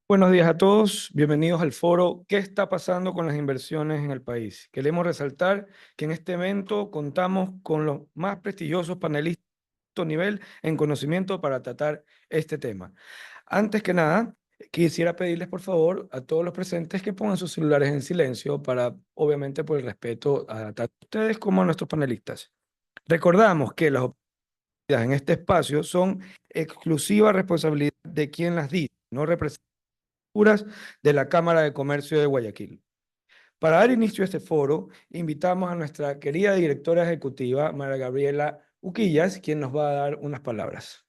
Buenos días a todos, bienvenidos al foro ¿Qué está pasando con las inversiones en el país? Queremos resaltar que en este evento contamos con los más prestigiosos panelistas de alto nivel en conocimiento para tratar este tema. Antes que nada, quisiera pedirles por favor a todos los presentes que pongan sus celulares en silencio para, obviamente, por el respeto a tanto ustedes como a nuestros panelistas. Recordamos que las opiniones en este espacio son exclusiva responsabilidad de quien las dice, no representan de la Cámara de Comercio de Guayaquil. Para dar inicio a este foro, invitamos a nuestra querida directora ejecutiva, María Gabriela Uquillas, quien nos va a dar unas palabras.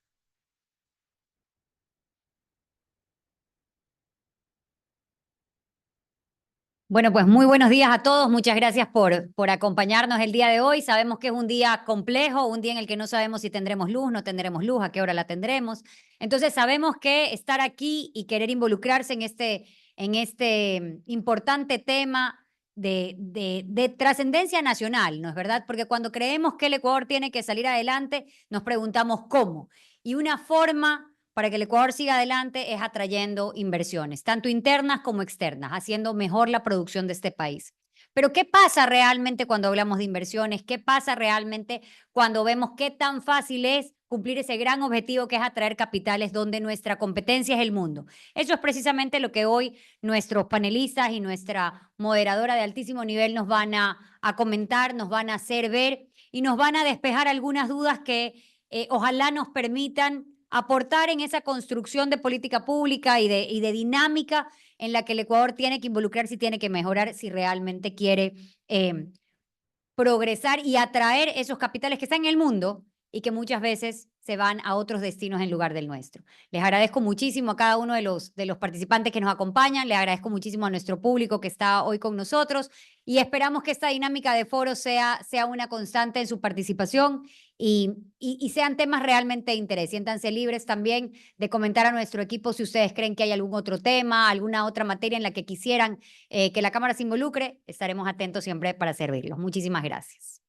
Bueno, pues muy buenos días a todos. Muchas gracias por acompañarnos el día de hoy. Sabemos que es un día complejo, un día en el que no sabemos si tendremos luz, no tendremos luz, a qué hora la tendremos. Entonces sabemos que estar aquí y querer involucrarse en este importante tema de trascendencia nacional, ¿no es verdad? Porque cuando creemos que el Ecuador tiene que salir adelante, nos preguntamos cómo. Y una forma para que el Ecuador siga adelante es atrayendo inversiones, tanto internas como externas, haciendo mejor la producción de este país. Pero ¿qué pasa realmente cuando hablamos de inversiones? ¿Qué pasa realmente cuando vemos qué tan fácil es cumplir ese gran objetivo que es atraer capitales donde nuestra competencia es el mundo? Eso es precisamente lo que hoy nuestros panelistas y nuestra moderadora de altísimo nivel nos van a comentar, nos van a hacer ver y nos van a despejar algunas dudas que ojalá nos permitan aportar en esa construcción de política pública y de dinámica en la que el Ecuador tiene que involucrarse y tiene que mejorar si realmente quiere progresar y atraer esos capitales que están en el mundo y que muchas veces se van a otros destinos en lugar del nuestro. Les agradezco muchísimo a cada uno de los participantes que nos acompañan, les agradezco muchísimo a nuestro público que está hoy con nosotros y esperamos que esta dinámica de foro sea una constante en su participación y sean temas realmente de interés. Siéntanse libres también de comentar a nuestro equipo si ustedes creen que hay algún otro tema, alguna otra materia en la que quisieran que la Cámara se involucre. Estaremos atentos siempre para servirlos. Muchísimas gracias.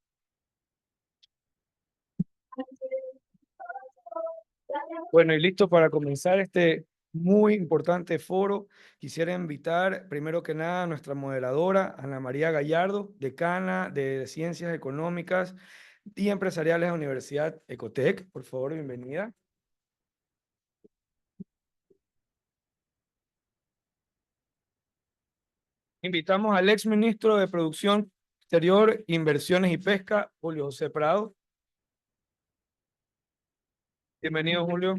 Bueno, y listo para comenzar este muy importante foro. Quisiera invitar primero que nada a nuestra moderadora, Ana María Gallardo, decana de Ciencias Económicas y Empresariales de la Universidad Ecotec. Por favor, bienvenida. Invitamos al exministro de Producción Exterior, Inversiones y Pesca, Julio José Prado. Bienvenido, Julio.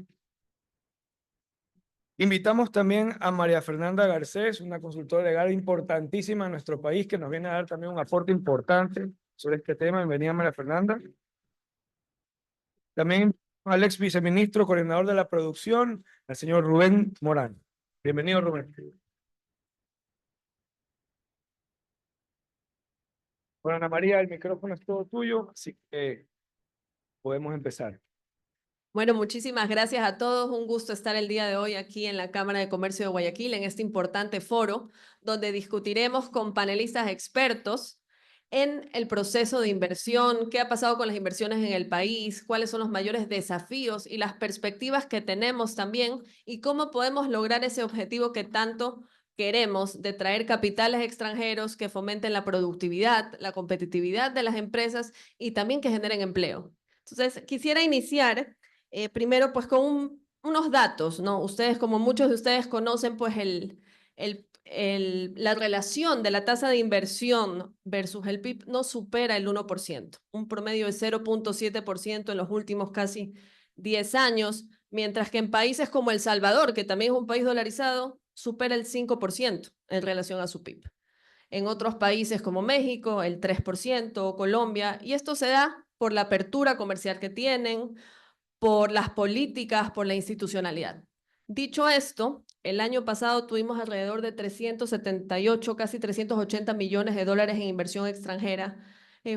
Invitamos también a María Fernanda Garcés, una consultora legal importantísima en nuestro país, que nos viene a dar también un aporte importante sobre este tema. Bienvenida, María Fernanda. También al ex viceministro, coordinador de la producción, el señor Rubén Morán. Bienvenido, Rubén. Bueno, Ana María, el micrófono es todo tuyo, así que podemos empezar. Bueno, muchísimas gracias a todos. Un gusto estar el día de hoy aquí en la Cámara de Comercio de Guayaquil, en este importante foro, donde discutiremos con panelistas expertos en el proceso de inversión, qué ha pasado con las inversiones en el país, cuáles son los mayores desafíos y las perspectivas que tenemos también y cómo podemos lograr ese objetivo que tanto queremos de traer capitales extranjeros que fomenten la productividad, la competitividad de las empresas y también que generen empleo. Entonces, quisiera iniciar primero, pues con unos datos, ¿no? Ustedes, como muchos de ustedes conocen, pues la relación de la tasa de inversión versus el PIB no supera el 1%, un promedio de 0.7% en los últimos casi 10 años, mientras que en países como El Salvador, que también es un país dolarizado, supera el 5% en relación a su PIB. En otros países como México, el 3%, o Colombia, y esto se da por la apertura comercial que tienen, por las políticas, por la institucionalidad. Dicho esto, el año pasado tuvimos alrededor de 378, casi 380 millones de dólares en inversión extranjera.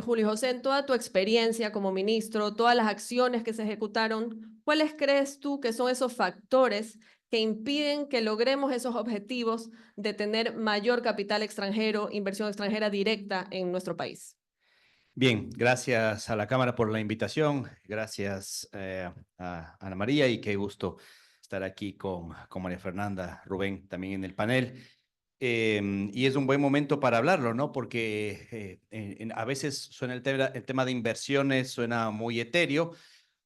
Julio José, en toda tu experiencia como ministro, todas las acciones que se ejecutaron, ¿cuáles crees tú que son esos factores que impiden que logremos esos objetivos de tener mayor capital extranjero, inversión extranjera directa en nuestro país? Bien, gracias a la Cámara por la invitación, gracias a Ana María y qué gusto estar aquí con María Fernanda, Rubén, también en el panel. Y es un buen momento para hablarlo, ¿no? Porque a veces suena el tema de inversiones, suena muy etéreo,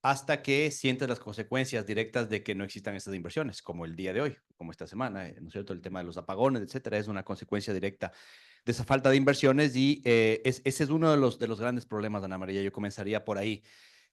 hasta que sientes las consecuencias directas de que no existan estas inversiones, como el día de hoy, como esta semana, ¿no es cierto? El tema de los apagones, etcétera, es una consecuencia directa de esa falta de inversiones y ese es uno de los grandes problemas, Ana María. Yo comenzaría por ahí.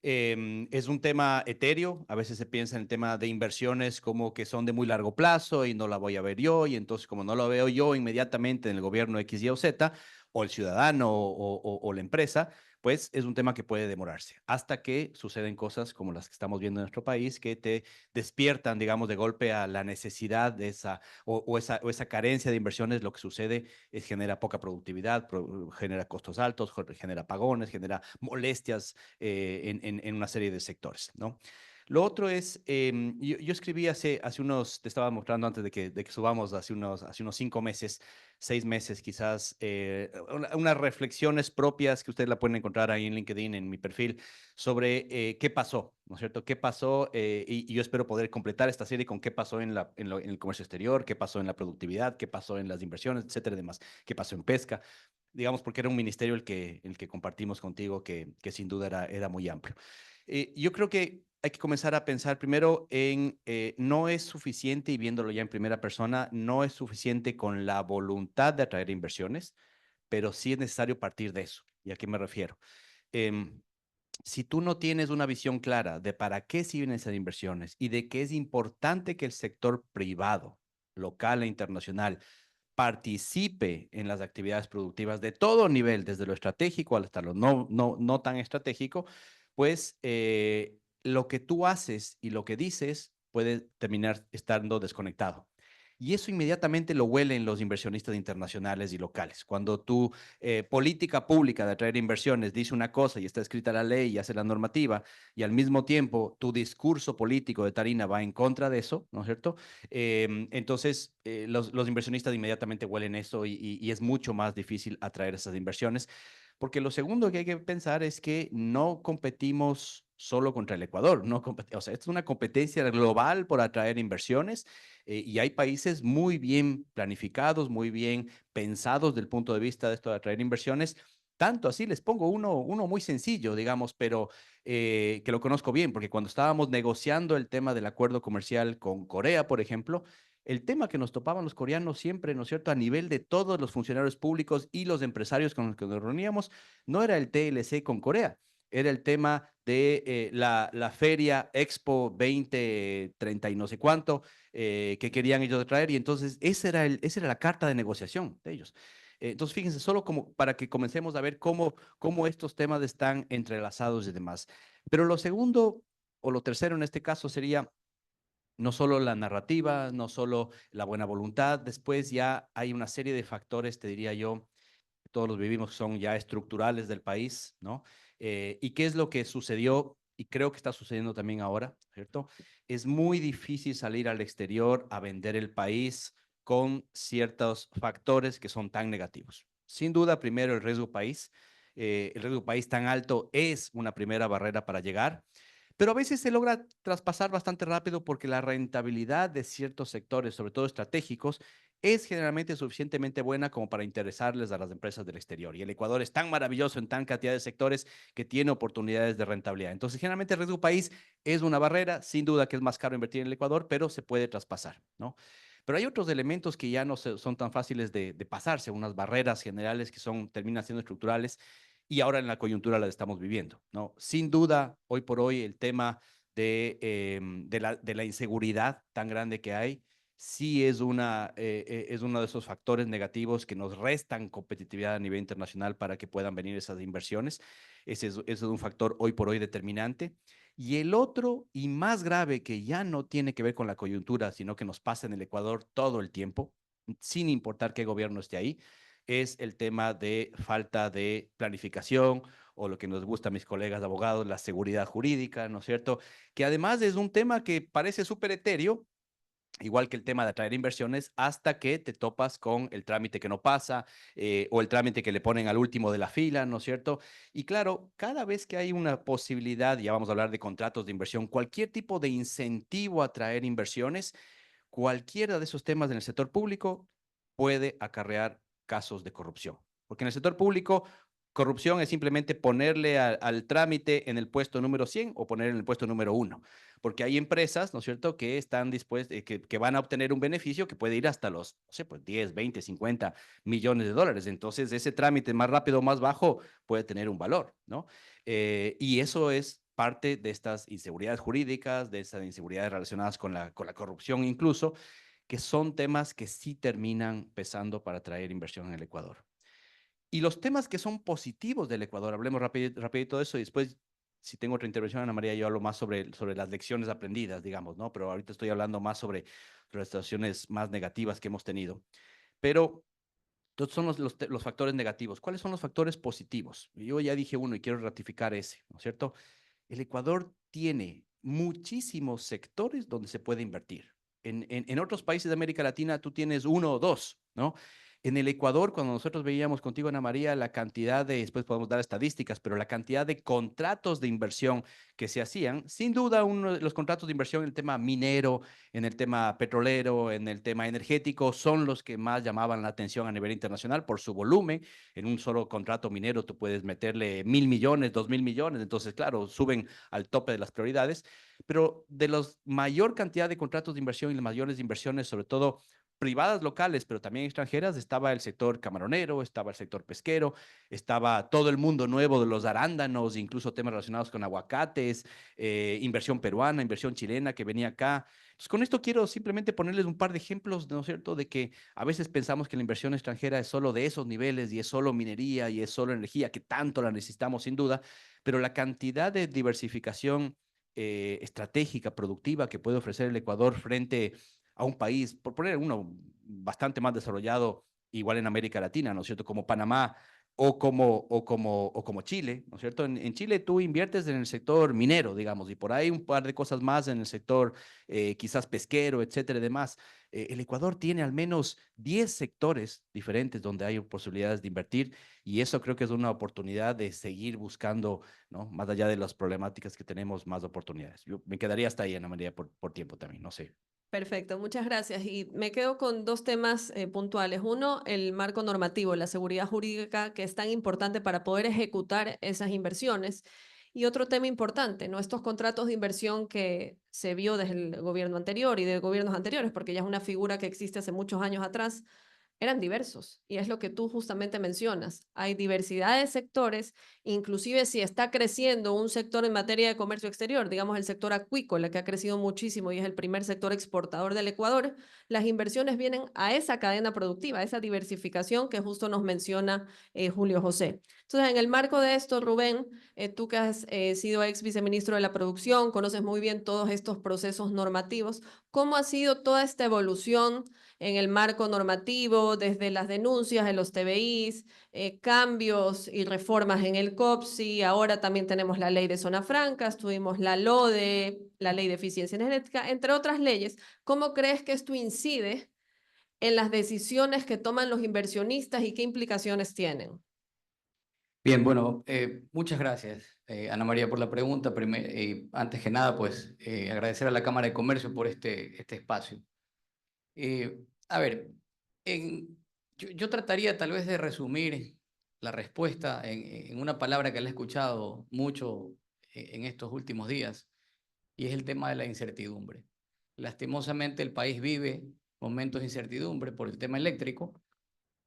Es un tema etéreo, a veces se piensa en el tema de inversiones como que son de muy largo plazo y no la voy a ver yo, y entonces como no lo veo yo inmediatamente en el gobierno X, Y o Z, o el ciudadano o la empresa, pues es un tema que puede demorarse hasta que suceden cosas como las que estamos viendo en nuestro país, que te despiertan, digamos, de golpe a la necesidad de esa o esa carencia de inversiones. Lo que sucede es genera poca productividad, genera costos altos, genera apagones, genera molestias en una serie de sectores, ¿no? Lo otro es, yo escribí hace unos, te estaba mostrando antes de que subamos, hace unos 5 meses, 6 meses quizás, unas reflexiones propias que ustedes la pueden encontrar ahí en LinkedIn, en mi perfil, sobre qué pasó, ¿no es cierto? ¿Qué pasó? Y yo espero poder completar esta serie con qué pasó en el comercio exterior, qué pasó en la productividad, qué pasó en las inversiones, etcétera, y demás, qué pasó en pesca, digamos, porque era un ministerio el que compartimos contigo que sin duda era muy amplio. Yo creo que hay que comenzar a pensar primero en, no es suficiente, y viéndolo ya en primera persona, no es suficiente con la voluntad de atraer inversiones, pero sí es necesario partir de eso. ¿Y a qué me refiero? Em, si tú no tienes una visión clara de para qué sirven esas inversiones y de que es importante que el sector privado, local e internacional, participe en las actividades productivas de todo nivel, desde lo estratégico hasta lo no tan estratégico, pues lo que tú haces y lo que dices puede terminar estando desconectado. Y eso inmediatamente lo huelen los inversionistas internacionales y locales. Cuando tu política pública de atraer inversiones dice una cosa y está escrita la ley y hace la normativa, y al mismo tiempo tu discurso político de tarina va en contra de eso, ¿no es cierto? Entonces, los inversionistas inmediatamente huelen eso y es mucho más difícil atraer esas inversiones. Porque lo segundo que hay que pensar es que no competimos solo contra el Ecuador, no o sea, esto es una competencia global por atraer inversiones, y hay países muy bien planificados, muy bien pensados del punto de vista de esto de atraer inversiones. Tanto así, les pongo uno muy sencillo, digamos, pero que lo conozco bien, porque cuando estábamos negociando el tema del acuerdo comercial con Corea, por ejemplo, el tema que nos topaban los coreanos siempre, ¿no es cierto?, a nivel de todos los funcionarios públicos y los empresarios con los que nos reuníamos, no era el TLC con Corea, era el tema de la feria Expo 2030 y no sé cuánto, que querían ellos traer, y entonces esa era la carta de negociación de ellos. Entonces, fíjense, solo como para que comencemos a ver cómo estos temas están entrelazados y demás. Pero lo segundo, o lo tercero en este caso, sería no solo la narrativa, no solo la buena voluntad, después ya hay una serie de factores, te diría yo, todos los vivimos, son ya estructurales del país, ¿no? ¿Y qué es lo que sucedió? Y creo que está sucediendo también ahora, ¿cierto? Es muy difícil salir al exterior a vender el país con ciertos factores que son tan negativos. Sin duda, primero, el riesgo país. El riesgo país tan alto es una primera barrera para llegar, pero a veces se logra traspasar bastante rápido porque la rentabilidad de ciertos sectores, sobre todo estratégicos, es generalmente suficientemente buena como para interesarles a las empresas del exterior. Y el Ecuador es tan maravilloso en tan cantidad de sectores que tiene oportunidades de rentabilidad. Entonces, generalmente el riesgo país es una barrera, sin duda que es más caro invertir en el Ecuador, pero se puede traspasar, ¿no? Pero hay otros elementos que ya no son tan fáciles de pasarse, unas barreras generales que terminan siendo estructurales, y ahora en la coyuntura la estamos viviendo, ¿no? Sin duda, hoy por hoy, el tema de la inseguridad tan grande que hay, sí es es uno de esos factores negativos que nos restan competitividad a nivel internacional para que puedan venir esas inversiones. Ese es un factor hoy por hoy determinante. Y el otro y más grave, que ya no tiene que ver con la coyuntura, sino que nos pasa en el Ecuador todo el tiempo, sin importar qué gobierno esté ahí, es el tema de falta de planificación, o lo que nos gusta a mis colegas abogados, la seguridad jurídica, ¿no es cierto? Que además es un tema que parece súper etéreo, igual que el tema de atraer inversiones, hasta que te topas con el trámite que no pasa o el trámite que le ponen al último de la fila, ¿no es cierto? Y claro, cada vez que hay una posibilidad, ya vamos a hablar de contratos de inversión, cualquier tipo de incentivo a atraer inversiones, cualquiera de esos temas en el sector público puede acarrear casos de corrupción. Porque en el sector público, corrupción es simplemente ponerle al trámite en el puesto número 100 o poner en el puesto número 1. Porque hay empresas, ¿no es cierto?, que están dispuestas, que van a obtener un beneficio que puede ir hasta los, no sé, pues 10, 20, 50 millones de dólares. Entonces, ese trámite más rápido o más bajo puede tener un valor, ¿no? Y eso es parte de estas inseguridades jurídicas, de estas inseguridades relacionadas con la corrupción incluso, que son temas que sí terminan pesando para atraer inversión en el Ecuador. Y los temas que son positivos del Ecuador, hablemos rapidito de eso y después, si tengo otra intervención, Ana María, yo hablo más sobre las lecciones aprendidas, digamos, ¿no? Pero ahorita estoy hablando más sobre las situaciones más negativas que hemos tenido. Pero todos son los factores negativos. ¿Cuáles son los factores positivos? Yo ya dije uno y quiero ratificar ese, ¿no es cierto? El Ecuador tiene muchísimos sectores donde se puede invertir. En otros países de América Latina tú tienes uno o dos, ¿no? En el Ecuador, cuando nosotros veíamos contigo, Ana María, la cantidad de, después podemos dar estadísticas, pero la cantidad de contratos de inversión que se hacían, sin duda uno de los contratos de inversión en el tema minero, en el tema petrolero, en el tema energético, son los que más llamaban la atención a nivel internacional por su volumen. En un solo contrato minero tú puedes meterle 1.000 millones, 2.000 millones, entonces claro, suben al tope de las prioridades, pero de la mayor cantidad de contratos de inversión y las mayores inversiones, sobre todo privadas locales, pero también extranjeras, estaba el sector camaronero, estaba el sector pesquero, estaba todo el mundo nuevo de los arándanos, incluso temas relacionados con aguacates, inversión peruana, inversión chilena que venía acá. Entonces, con esto quiero simplemente ponerles un par de ejemplos, ¿no es cierto?, de que a veces pensamos que la inversión extranjera es solo de esos niveles y es solo minería y es solo energía, que tanto la necesitamos sin duda, pero la cantidad de diversificación estratégica, productiva que puede ofrecer el Ecuador frente a un país, por poner uno bastante más desarrollado, igual en América Latina, ¿no es cierto?, como Panamá o como Chile, ¿no es cierto? En Chile tú inviertes en el sector minero, digamos, y por ahí un par de cosas más en el sector quizás pesquero, etcétera, y demás. El Ecuador tiene al menos 10 sectores diferentes donde hay posibilidades de invertir y eso creo que es una oportunidad de seguir buscando, ¿no? Más allá de las problemáticas que tenemos, más oportunidades. Yo me quedaría hasta ahí, Ana María, por tiempo también, no sé. Perfecto, muchas gracias. Y me quedo con dos temas puntuales. Uno, el marco normativo, la seguridad jurídica, que es tan importante para poder ejecutar esas inversiones. Y otro tema importante, ¿no? Estos contratos de inversión que se vio desde el gobierno anterior y de gobiernos anteriores, porque ya es una figura que existe hace muchos años atrás, eran diversos. Y es lo que tú justamente mencionas. Hay diversidad de sectores, inclusive si está creciendo un sector en materia de comercio exterior, digamos el sector acuícola, que ha crecido muchísimo y es el primer sector exportador del Ecuador, las inversiones vienen a esa cadena productiva, a esa diversificación que justo nos menciona Julio José. Entonces, en el marco de esto, Rubén, tú que has sido ex viceministro de la producción, conoces muy bien todos estos procesos normativos, ¿cómo ha sido toda esta evolución en el marco normativo, desde las denuncias de los TBIs, cambios y reformas en el COPSI, ahora también tenemos la ley de zonas francas, tuvimos la LODE, la ley de eficiencia energética, entre otras leyes? ¿Cómo crees que esto incide en las decisiones que toman los inversionistas y qué implicaciones tienen? Bien, bueno, muchas gracias, Ana María, por la pregunta. Antes que nada, pues agradecer a la Cámara de Comercio por este espacio. A ver, yo trataría tal vez de resumir la respuesta en una palabra que le he escuchado mucho en estos últimos días, y es el tema de la incertidumbre. Lastimosamente el país vive momentos de incertidumbre por el tema eléctrico,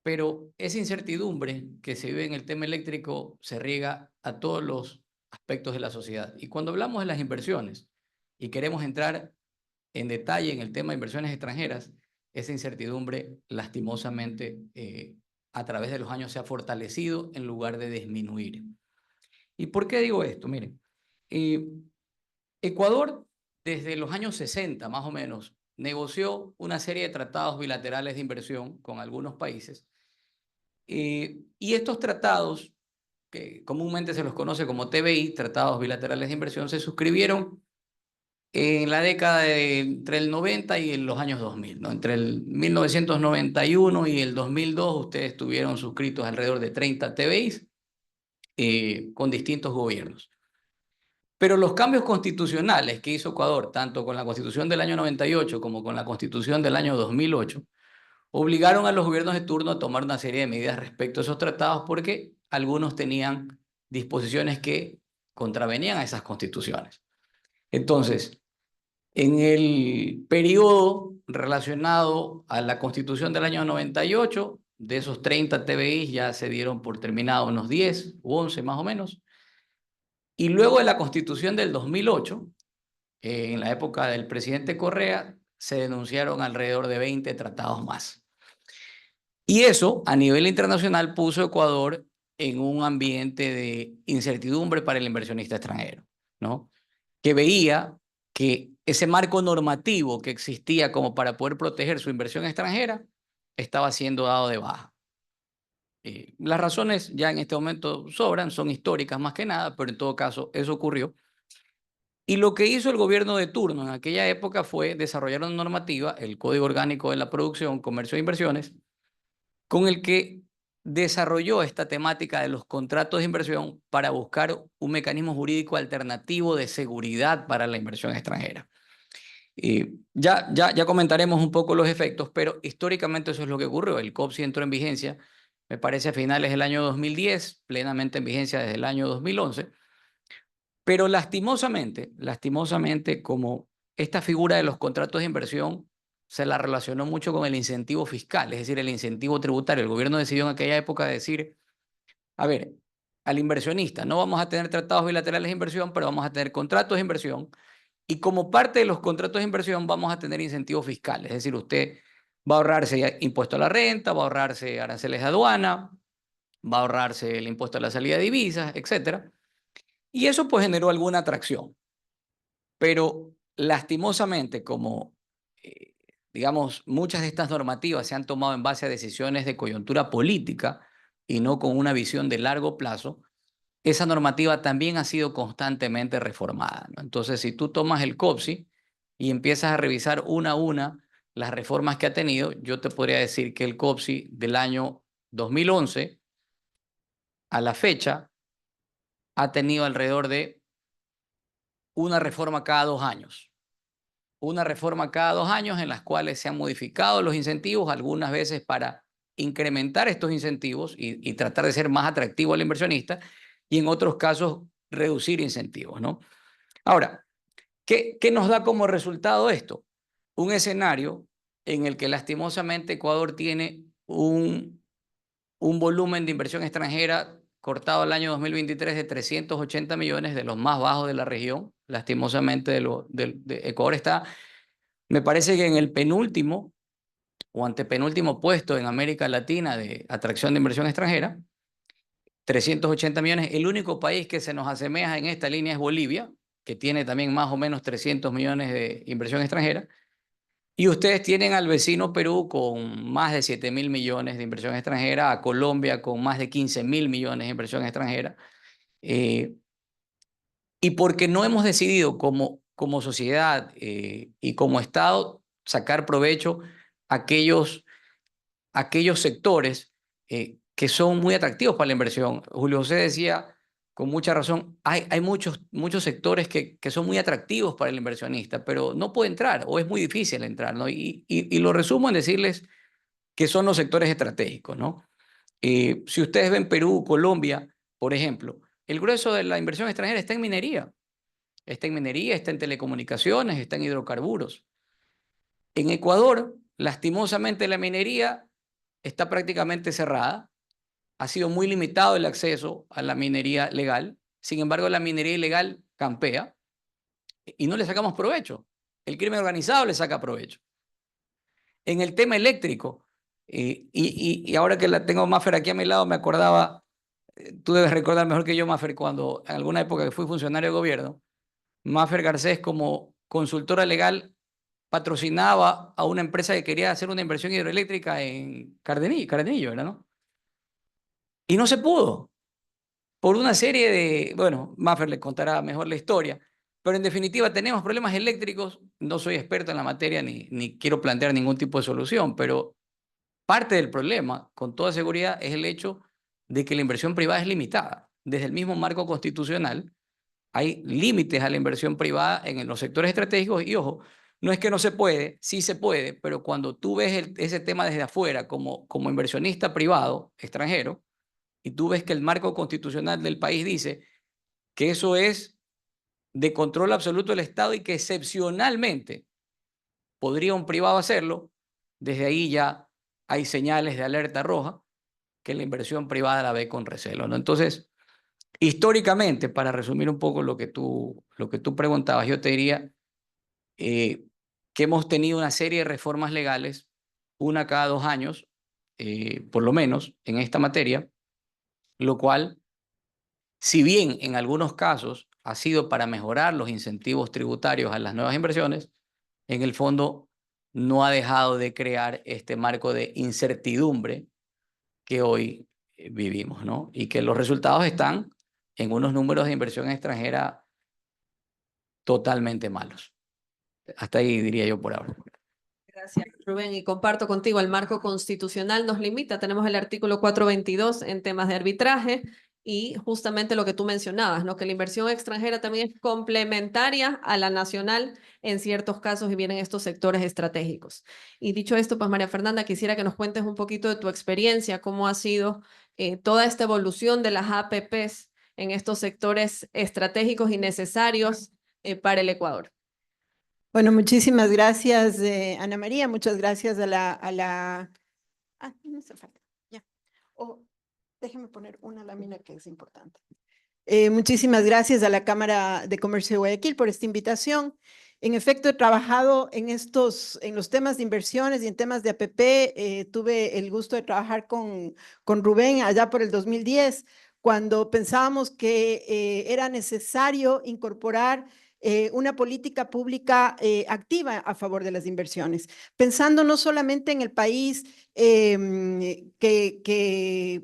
pero esa incertidumbre que se vive en el tema eléctrico se riega a todos los aspectos de la sociedad. Y cuando hablamos de las inversiones y queremos entrar en detalle en el tema de inversiones extranjeras, esa incertidumbre lastimosamente a través de los años se ha fortalecido en lugar de disminuir. ¿Y por qué digo esto? Miren, Ecuador desde los años 60 más o menos negoció una serie de tratados bilaterales de inversión con algunos países y estos tratados, que comúnmente se los conoce como TBI, Tratados Bilaterales de Inversión, se suscribieron en la década entre el 90 y los años 2000, ¿no? Entre el 1991 y el 2002 ustedes tuvieron suscritos alrededor de 30 TBIs con distintos gobiernos. Pero los cambios constitucionales que hizo Ecuador, tanto con la Constitución del año 98 como con la Constitución del año 2008, obligaron a los gobiernos de turno a tomar una serie de medidas respecto a esos tratados porque algunos tenían disposiciones que contravenían a esas constituciones. Entonces, en el periodo relacionado a la Constitución del año 98, de esos 30 TBI ya se dieron por terminados unos 10 u 11 más o menos. Y luego de la Constitución del 2008, en la época del presidente Correa, se denunciaron alrededor de 20 tratados más. Y eso, a nivel internacional, puso a Ecuador en un ambiente de incertidumbre para el inversionista extranjero, ¿no? Que veía que ese marco normativo que existía como para poder proteger su inversión extranjera estaba siendo dado de baja. Las razones ya en este momento sobran, son históricas más que nada, pero en todo caso eso ocurrió. Y lo que hizo el gobierno de turno en aquella época fue desarrollar una normativa, el Código Orgánico de la Producción, Comercio e Inversiones, con el que desarrolló esta temática de los contratos de inversión para buscar un mecanismo jurídico alternativo de seguridad para la inversión extranjera. Ya comentaremos un poco los efectos, pero históricamente eso es lo que ocurrió. El COPSI entró en vigencia, me parece, a finales del año 2010, plenamente en vigencia desde el año 2011, pero lastimosamente, como esta figura de los contratos de inversión se la relacionó mucho con el incentivo fiscal, es decir, el incentivo tributario. El gobierno decidió en aquella época decir, a ver, al inversionista no vamos a tener tratados bilaterales de inversión, pero vamos a tener contratos de inversión, y como parte de los contratos de inversión vamos a tener incentivos fiscales, es decir, usted va a ahorrarse impuesto a la renta, va a ahorrarse aranceles de aduana, va a ahorrarse el impuesto a la salida de divisas, etc. Y eso pues generó alguna atracción. Pero lastimosamente, como digamos, muchas de estas normativas se han tomado en base a decisiones de coyuntura política y no con una visión de largo plazo, esa normativa también ha sido constantemente reformada, ¿no? Entonces, si tú tomas el COPSI y empiezas a revisar una a una las reformas que ha tenido, yo te podría decir que el COPSI del año 2011 a la fecha ha tenido alrededor de una reforma cada 2 años. Una reforma cada 2 años en las cuales se han modificado los incentivos, algunas veces para incrementar estos incentivos y tratar de ser más atractivo al inversionista, y en otros casos reducir incentivos, ¿no? Ahora, ¿qué nos da como resultado esto? Un escenario en el que lastimosamente Ecuador tiene un volumen de inversión extranjera cortado el año 2023 de 380 millones, de los más bajos de la región. Lastimosamente, Ecuador está, me parece que en el penúltimo o antepenúltimo puesto en América Latina de atracción de inversión extranjera. 380 millones. El único país que se nos asemeja en esta línea es Bolivia, que tiene también más o menos 300 millones de inversión extranjera. Y ustedes tienen al vecino Perú con más de 7.000 millones de inversión extranjera, a Colombia con más de 15.000 millones de inversión extranjera. Y porque no hemos decidido como sociedad y como Estado sacar provecho a aquellos sectores que son muy atractivos para la inversión. Julio José decía con mucha razón, hay muchos sectores que son muy atractivos para el inversionista, pero no puede entrar o es muy difícil entrar, ¿no? Y lo resumo en decirles que son los sectores estratégicos, ¿no? Si ustedes ven Perú, Colombia, por ejemplo, el grueso de la inversión extranjera está en minería. Está en minería, está en telecomunicaciones, está en hidrocarburos. En Ecuador, lastimosamente, la minería está prácticamente cerrada. Ha sido muy limitado el acceso a la minería legal. Sin embargo, la minería ilegal campea y no le sacamos provecho. El crimen organizado le saca provecho. En el tema eléctrico, y ahora que la tengo Maffer aquí a mi lado, me acordaba, tú debes recordar mejor que yo, Maffer, cuando en alguna época que fui funcionario de gobierno, Maffer Garcés, como consultora legal, patrocinaba a una empresa que quería hacer una inversión hidroeléctrica en Cardenillo, ¿verdad, no? Y no se pudo, por una serie de, bueno, Maffer le contará mejor la historia, Pero en definitiva tenemos problemas eléctricos. No soy experto en la materia ni quiero plantear ningún tipo de solución, pero parte del problema, con toda seguridad, es el hecho de que la inversión privada es limitada. Desde el mismo marco constitucional hay límites a la inversión privada en los sectores estratégicos y, ojo, no es que no se puede, sí se puede, pero cuando tú ves ese tema desde afuera como inversionista privado extranjero y tú ves que el marco constitucional del país dice que eso es de control absoluto del Estado y que excepcionalmente podría un privado hacerlo, desde ahí ya hay señales de alerta roja que la inversión privada la ve con recelo, ¿no? Entonces, históricamente, para resumir un poco lo que tú preguntabas, yo te diría que hemos tenido una serie de reformas legales, una cada 2 años, por lo menos en esta materia, lo cual, si bien en algunos casos ha sido para mejorar los incentivos tributarios a las nuevas inversiones, en el fondo no ha dejado de crear este marco de incertidumbre que hoy vivimos, ¿no? Y que los resultados están en unos números de inversión extranjera totalmente malos. Hasta ahí diría yo por ahora. Gracias, Rubén. Y comparto contigo, el marco constitucional nos limita. Tenemos el artículo 422 en temas de arbitraje y justamente lo que tú mencionabas, ¿no? Que la inversión extranjera también es complementaria a la nacional en ciertos casos y vienen estos sectores estratégicos. Y dicho esto, pues María Fernanda, quisiera que nos cuentes un poquito de tu experiencia, cómo ha sido toda esta evolución de las APPs en estos sectores estratégicos y necesarios para el Ecuador. Bueno, muchísimas gracias, Ana María. Muchas gracias a la... Ah, no hace falta. Ya. Déjeme poner una lámina que es importante. Muchísimas gracias a la Cámara de Comercio de Guayaquil por esta invitación. En efecto, he trabajado en los temas de inversiones y en temas de APP. Tuve el gusto de trabajar con Rubén allá por el 2010, cuando pensábamos que era necesario incorporar una política pública activa a favor de las inversiones, pensando no solamente en el país que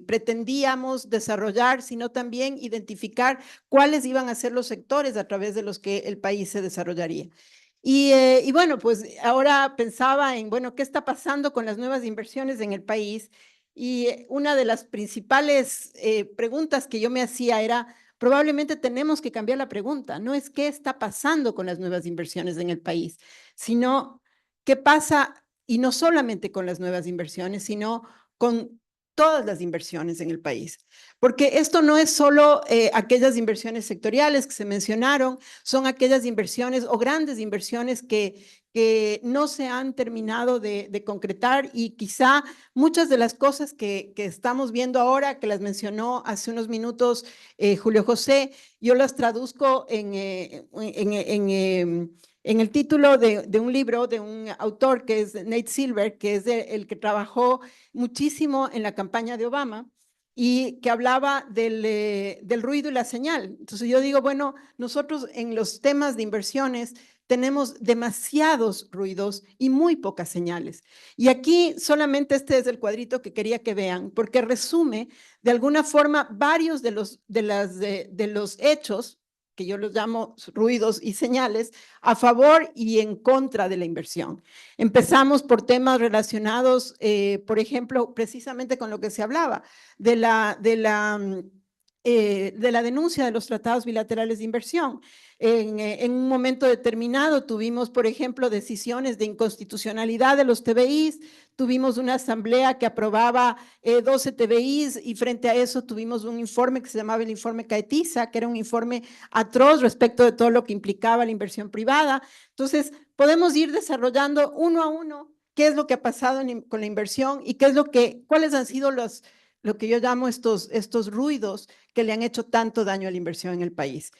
pretendíamos desarrollar, sino también identificar cuáles iban a ser los sectores a través de los que el país se desarrollaría. Y bueno, pues ahora pensaba en, bueno, ¿qué está pasando con las nuevas inversiones en el país? Y una de las principales preguntas que yo me hacía era, probablemente tenemos que cambiar la pregunta. No es qué está pasando con las nuevas inversiones en el país, sino qué pasa, y no solamente con las nuevas inversiones, sino con todas las inversiones en el país. Porque esto no es solo aquellas inversiones sectoriales que se mencionaron, son aquellas inversiones o grandes inversiones que no se han terminado de concretar, y quizá muchas de las cosas que estamos viendo ahora, que las mencionó hace unos minutos Julio José, yo las traduzco en el título de un libro de un autor que es Nate Silver, que es el que trabajó muchísimo en la campaña de Obama y que hablaba del ruido y la señal. Entonces yo digo, bueno, nosotros en los temas de inversiones tenemos demasiados ruidos y muy pocas señales. Y aquí solamente este es el cuadrito que quería que vean, porque resume de alguna forma varios de los hechos, que yo los llamo ruidos y señales, a favor y en contra de la inversión. Empezamos por temas relacionados, por ejemplo, precisamente con lo que se hablaba, de la denuncia de los tratados bilaterales de inversión. En un momento determinado tuvimos, por ejemplo, decisiones de inconstitucionalidad de los TBIs, tuvimos una asamblea que aprobaba 12 TBIs y frente a eso tuvimos un informe que se llamaba el informe Caetiza, que era un informe atroz respecto de todo lo que implicaba la inversión privada. Entonces, podemos ir desarrollando uno a uno qué es lo que ha pasado con la inversión y cuáles han sido lo que yo llamo estos ruidos que le han hecho tanto daño a la inversión en el país.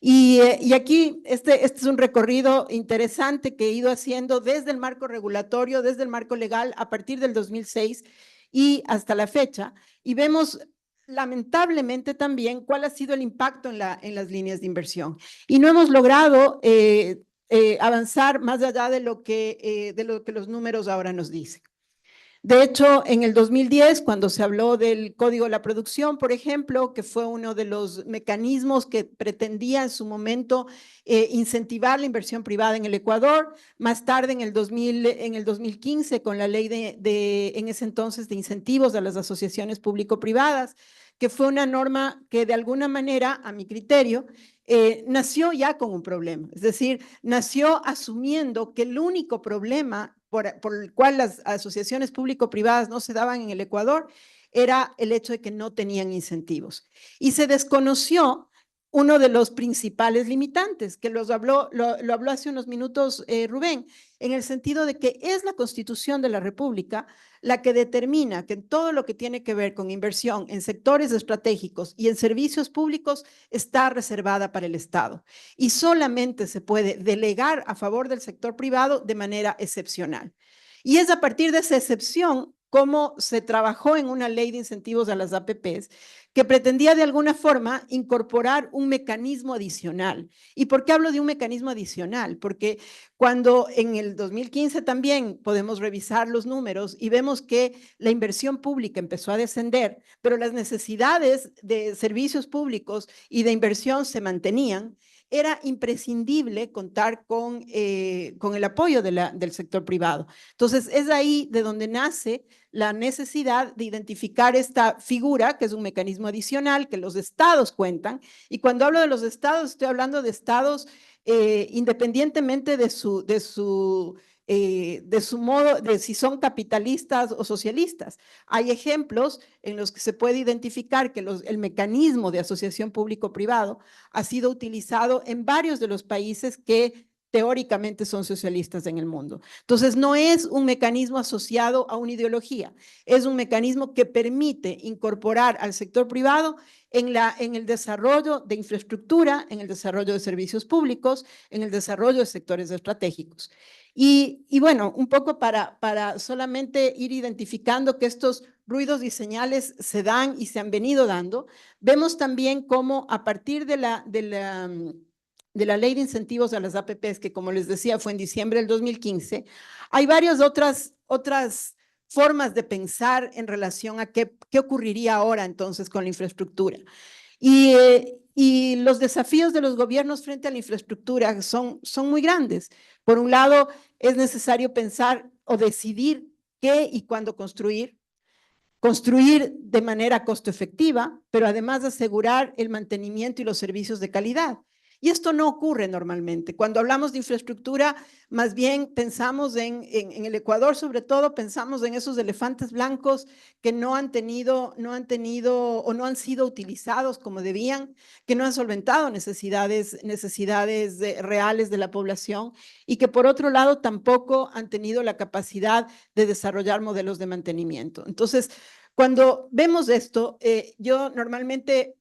Y aquí este es un recorrido interesante que he ido haciendo desde el marco regulatorio, desde el marco legal, a partir del 2006 y hasta la fecha. Y vemos lamentablemente también cuál ha sido el impacto en las líneas de inversión. Y no hemos logrado avanzar más allá de lo que los números ahora nos dicen. De hecho, en el 2010, cuando se habló del Código de la Producción, por ejemplo, que fue uno de los mecanismos que pretendía en su momento incentivar la inversión privada en el Ecuador, más tarde en el 2015, con la ley en ese entonces de incentivos a las asociaciones público-privadas, que fue una norma que de alguna manera, a mi criterio, nació ya con un problema. Es decir, nació asumiendo que el único problema por el cual las asociaciones público-privadas no se daban en el Ecuador era el hecho de que no tenían incentivos. Y se desconoció uno de los principales limitantes, que lo habló hace unos minutos Rubén, en el sentido de que es la Constitución de la República la que determina que todo lo que tiene que ver con inversión en sectores estratégicos y en servicios públicos está reservada para el Estado y solamente se puede delegar a favor del sector privado de manera excepcional. Y es a partir de esa excepción cómo se trabajó en una ley de incentivos a las APPs que pretendía de alguna forma incorporar un mecanismo adicional. ¿Y por qué hablo de un mecanismo adicional? Porque cuando en el 2015 también podemos revisar los números y vemos que la inversión pública empezó a descender, pero las necesidades de servicios públicos y de inversión se mantenían, era imprescindible contar con el apoyo del sector privado. Entonces, es ahí de donde nace la necesidad de identificar esta figura, que es un mecanismo adicional que los estados cuentan. Y cuando hablo de los estados, estoy hablando de estados independientemente de su modo, de si son capitalistas o socialistas. Hay ejemplos en los que se puede identificar que el mecanismo de asociación público-privado ha sido utilizado en varios de los países que teóricamente son socialistas en el mundo. Entonces, no es un mecanismo asociado a una ideología, es un mecanismo que permite incorporar al sector privado en el desarrollo de infraestructura, en el desarrollo de servicios públicos, en el desarrollo de sectores estratégicos. Y bueno, un poco para solamente ir identificando que estos ruidos y señales se dan y se han venido dando, vemos también cómo a partir de la ley de incentivos a las APPs, que como les decía fue en diciembre del 2015, hay varias otras formas de pensar en relación a qué ocurriría ahora entonces con la infraestructura. Y los desafíos de los gobiernos frente a la infraestructura son muy grandes. Por un lado, es necesario pensar o decidir qué y cuándo construir de manera costo efectiva, pero además asegurar el mantenimiento y los servicios de calidad. Y esto no ocurre normalmente. Cuando hablamos de infraestructura, más bien pensamos en el Ecuador, sobre todo, pensamos en esos elefantes blancos que no han tenido o no han sido utilizados como debían, que no han solventado necesidades reales de la población y que por otro lado tampoco han tenido la capacidad de desarrollar modelos de mantenimiento. Entonces, cuando vemos esto, yo normalmente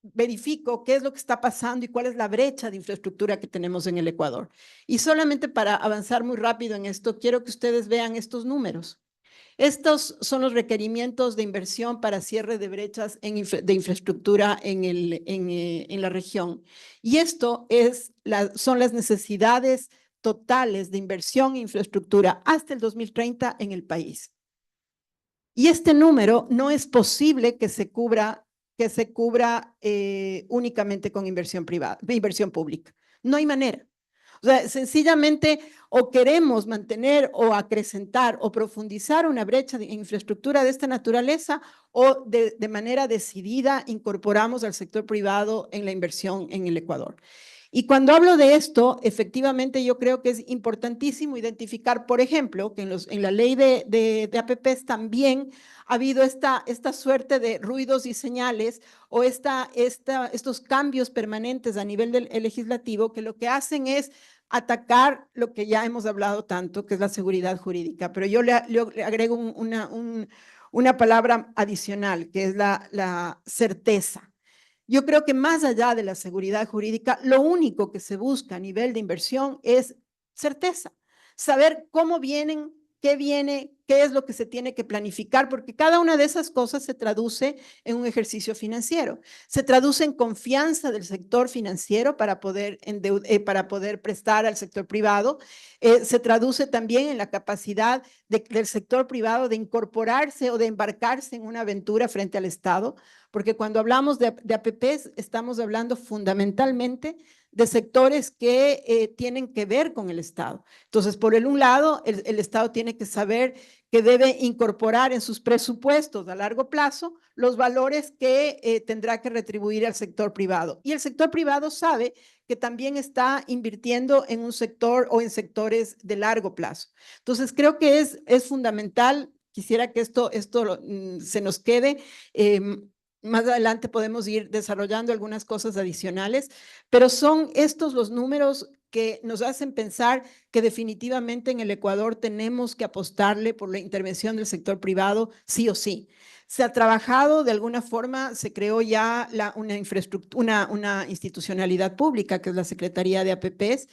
verifico qué es lo que está pasando y cuál es la brecha de infraestructura que tenemos en el Ecuador. Y solamente para avanzar muy rápido en esto, quiero que ustedes vean estos números. Estos son los requerimientos de inversión para cierre de brechas de infraestructura en la región. Y esto son las necesidades totales de inversión en infraestructura hasta el 2030 en el país. Y este número no es posible que se cubra únicamente con inversión privada, inversión pública. No hay manera. O sea, sencillamente o queremos mantener o acrecentar o profundizar una brecha de infraestructura de esta naturaleza o de manera decidida incorporamos al sector privado en la inversión en el Ecuador. Y cuando hablo de esto, efectivamente yo creo que es importantísimo identificar, por ejemplo, que en la ley de APPs también ha habido esta suerte de ruidos y señales o estos cambios permanentes a nivel del legislativo que lo que hacen es atacar lo que ya hemos hablado tanto, que es la seguridad jurídica. Pero yo le agrego una palabra adicional, que es la certeza. Yo creo que más allá de la seguridad jurídica, lo único que se busca a nivel de inversión es certeza, saber cómo vienen, qué viene, qué es lo que se tiene que planificar, porque cada una de esas cosas se traduce en un ejercicio financiero, se traduce en confianza del sector financiero para poder prestar al sector privado, se traduce también en la capacidad del sector privado de incorporarse o de embarcarse en una aventura frente al Estado, porque cuando hablamos de APPs estamos hablando fundamentalmente de sectores que tienen que ver con el Estado. Entonces, por un lado, el Estado tiene que saber que debe incorporar en sus presupuestos a largo plazo los valores que tendrá que retribuir al sector privado. Y el sector privado sabe que también está invirtiendo en un sector o en sectores de largo plazo. Entonces, creo que es fundamental. Quisiera que esto se nos quede. Más adelante podemos ir desarrollando algunas cosas adicionales, pero son estos los números que nos hacen pensar que definitivamente en el Ecuador tenemos que apostarle por la intervención del sector privado sí o sí. Se ha trabajado de alguna forma, se creó ya una infraestructura, una institucionalidad pública que es la Secretaría de APPs.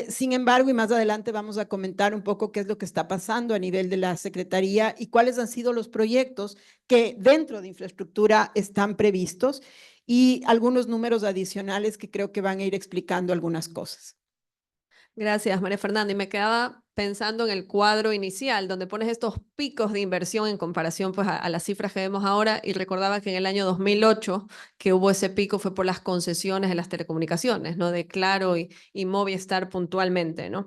Sin embargo, y más adelante vamos a comentar un poco qué es lo que está pasando a nivel de la Secretaría y cuáles han sido los proyectos que dentro de infraestructura están previstos y algunos números adicionales que creo que van a ir explicando algunas cosas. Gracias, María Fernanda. Y me quedaba pensando en el cuadro inicial, donde pones estos picos de inversión en comparación pues, a las cifras que vemos ahora, y recordaba que en el año 2008 que hubo ese pico fue por las concesiones de las telecomunicaciones, ¿no? De Claro y Movistar puntualmente, ¿no?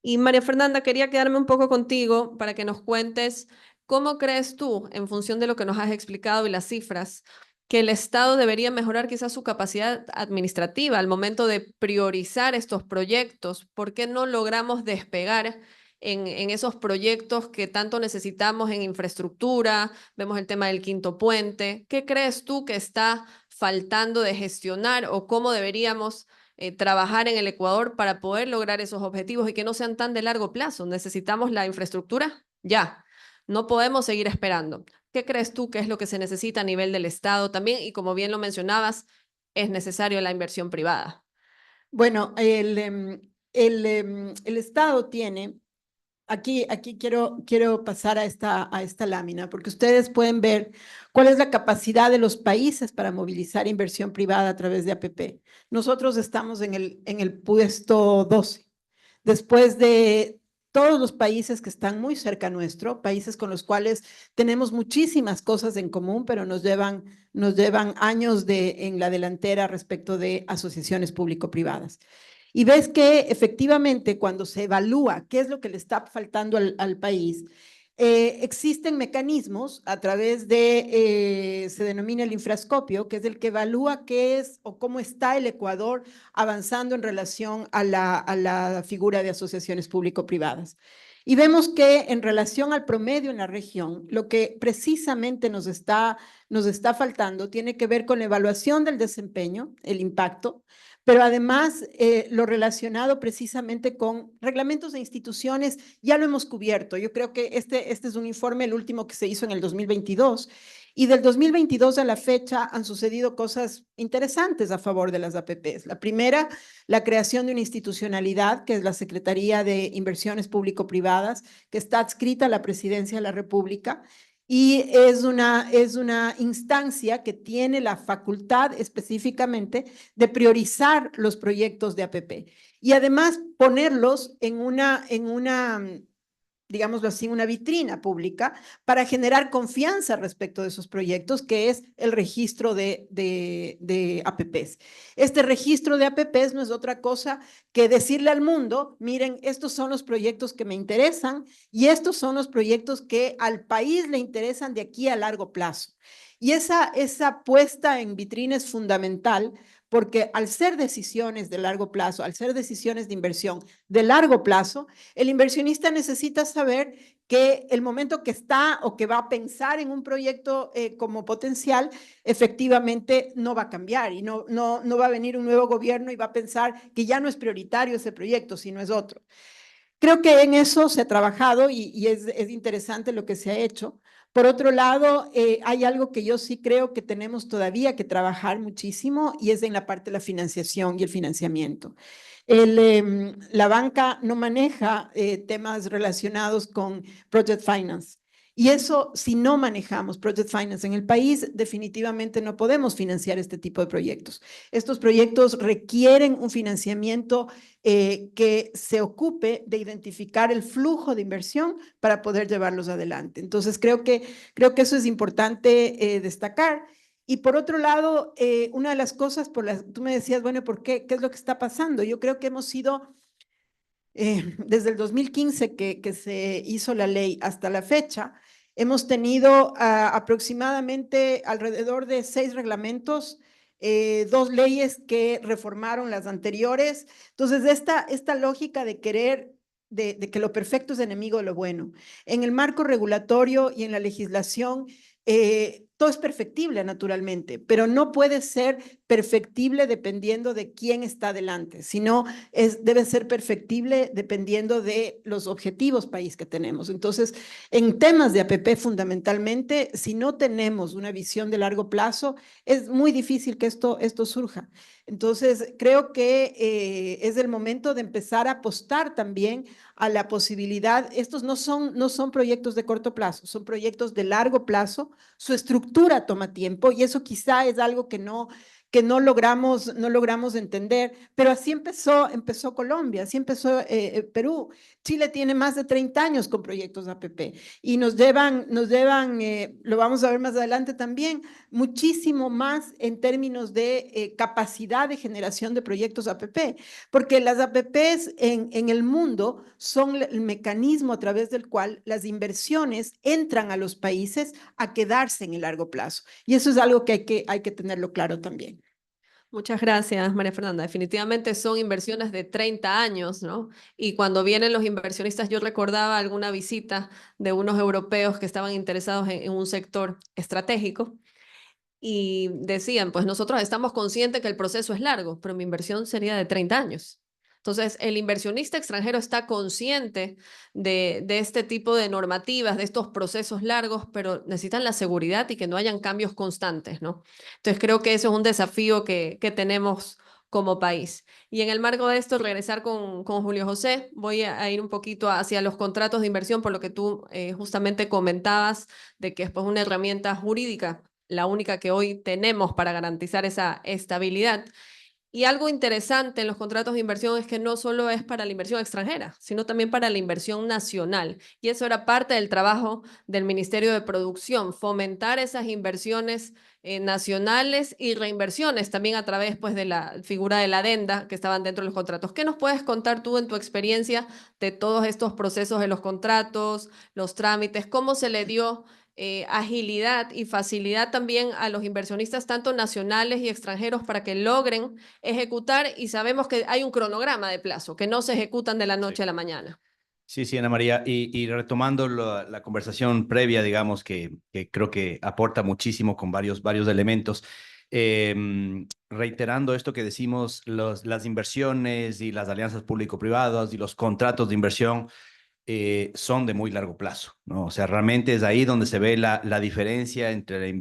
Y María Fernanda, quería quedarme un poco contigo para que nos cuentes cómo crees tú, en función de lo que nos has explicado y las cifras, que el Estado debería mejorar quizás su capacidad administrativa al momento de priorizar estos proyectos. ¿Por qué no logramos despegar en esos proyectos que tanto necesitamos en infraestructura? Vemos el tema del quinto puente. ¿Qué crees tú que está faltando de gestionar o cómo deberíamos trabajar en el Ecuador para poder lograr esos objetivos y que no sean tan de largo plazo? Necesitamos la infraestructura ya. No podemos seguir esperando. ¿Qué crees tú que es lo que se necesita a nivel del Estado también? Y como bien lo mencionabas, es necesario la inversión privada. Bueno, el Estado tiene, aquí quiero pasar a esta lámina, porque ustedes pueden ver cuál es la capacidad de los países para movilizar inversión privada a través de APP. Nosotros estamos en el puesto 12, después de todos los países que están muy cerca nuestro, países con los cuales tenemos muchísimas cosas en común, pero nos llevan años en la delantera respecto de asociaciones público-privadas. Y ves que efectivamente cuando se evalúa qué es lo que le está faltando al país, existen mecanismos a través de, se denomina el infrascopio, que es el que evalúa qué es o cómo está el Ecuador avanzando en relación a la figura de asociaciones público-privadas. Y vemos que en relación al promedio en la región, lo que precisamente nos está faltando tiene que ver con la evaluación del desempeño, el impacto, pero además lo relacionado precisamente con reglamentos de instituciones, ya lo hemos cubierto. Yo creo que este es un informe, el último que se hizo en el 2022, y del 2022 a la fecha han sucedido cosas interesantes a favor de las APPs. La primera, la creación de una institucionalidad, que es la Secretaría de Inversiones Público-Privadas, que está adscrita a la Presidencia de la República, y es una instancia que tiene la facultad específicamente de priorizar los proyectos de APP y además ponerlos en una digámoslo así, una vitrina pública para generar confianza respecto de esos proyectos, que es el registro de APPs. Este registro de APPs no es otra cosa que decirle al mundo, miren, estos son los proyectos que me interesan y estos son los proyectos que al país le interesan de aquí a largo plazo. Y esa puesta en vitrina es fundamental porque al ser decisiones de largo plazo, al ser decisiones de inversión de largo plazo, el inversionista necesita saber que el momento que está o que va a pensar en un proyecto como potencial, efectivamente no va a cambiar y no va a venir un nuevo gobierno y va a pensar que ya no es prioritario ese proyecto, sino es otro. Creo que en eso se ha trabajado y es interesante lo que se ha hecho. Por otro lado, hay algo que yo sí creo que tenemos todavía que trabajar muchísimo y es en la parte de la financiación y el financiamiento. La banca no maneja temas relacionados con project finance. Y eso, si no manejamos project finance en el país, definitivamente no podemos financiar este tipo de proyectos. Estos proyectos requieren un financiamiento que se ocupe de identificar el flujo de inversión para poder llevarlos adelante. Entonces, creo que eso es importante destacar. Y por otro lado, una de las cosas por las tú me decías, bueno, ¿por qué? ¿Qué es lo que está pasando? Yo creo que hemos sido, desde el 2015 que se hizo la ley hasta la fecha, hemos tenido aproximadamente alrededor de 6 reglamentos, 2 leyes que reformaron las anteriores. Entonces, esta lógica de querer de que lo perfecto es enemigo de lo bueno. En el marco regulatorio y en la legislación, todo es perfectible naturalmente, pero no puede ser perfectible dependiendo de quién está delante, sino debe ser perfectible dependiendo de los objetivos país que tenemos. Entonces, en temas de APP fundamentalmente, si no tenemos una visión de largo plazo, es muy difícil que esto surja. Entonces, creo que es el momento de empezar a apostar también a la posibilidad. Estos no son proyectos de corto plazo, son proyectos de largo plazo. Su estructura toma tiempo y eso quizá es algo que no logramos entender, pero así empezó Colombia, así empezó Perú. Chile tiene más de 30 años con proyectos APP y nos llevan, lo vamos a ver más adelante también, muchísimo más en términos de capacidad de generación de proyectos APP, porque las APPs en el mundo son el mecanismo a través del cual las inversiones entran a los países a quedarse en el largo plazo. Y eso es algo que hay que tenerlo claro también. Muchas gracias, María Fernanda. Definitivamente son inversiones de 30 años, ¿no? Y cuando vienen los inversionistas, yo recordaba alguna visita de unos europeos que estaban interesados en un sector estratégico y decían, pues nosotros estamos conscientes que el proceso es largo, pero mi inversión sería de 30 años. Entonces, el inversionista extranjero está consciente de este tipo de normativas, de estos procesos largos, pero necesitan la seguridad y que no hayan cambios constantes, ¿no? Entonces, creo que eso es un desafío que tenemos como país. Y en el marco de esto, regresar con Julio José, voy a ir un poquito hacia los contratos de inversión, por lo que tú justamente comentabas de que es pues, una herramienta jurídica, la única que hoy tenemos para garantizar esa estabilidad. Y algo interesante en los contratos de inversión es que no solo es para la inversión extranjera, sino también para la inversión nacional. Y eso era parte del trabajo del Ministerio de Producción, fomentar esas inversiones nacionales y reinversiones también a través pues, de la figura de la adenda que estaban dentro de los contratos. ¿Qué nos puedes contar tú en tu experiencia de todos estos procesos de los contratos, los trámites? ¿Cómo se le dio agilidad y facilidad también a los inversionistas, tanto nacionales y extranjeros, para que logren ejecutar? Y sabemos que hay un cronograma de plazo, que no se ejecutan de la noche a la mañana. Sí, sí, Ana María. Y retomando la conversación previa, digamos, que creo que aporta muchísimo con varios elementos. Reiterando esto que decimos, las inversiones y las alianzas público-privadas y los contratos de inversión son de muy largo plazo, ¿no? O sea, realmente es ahí donde se ve la diferencia entre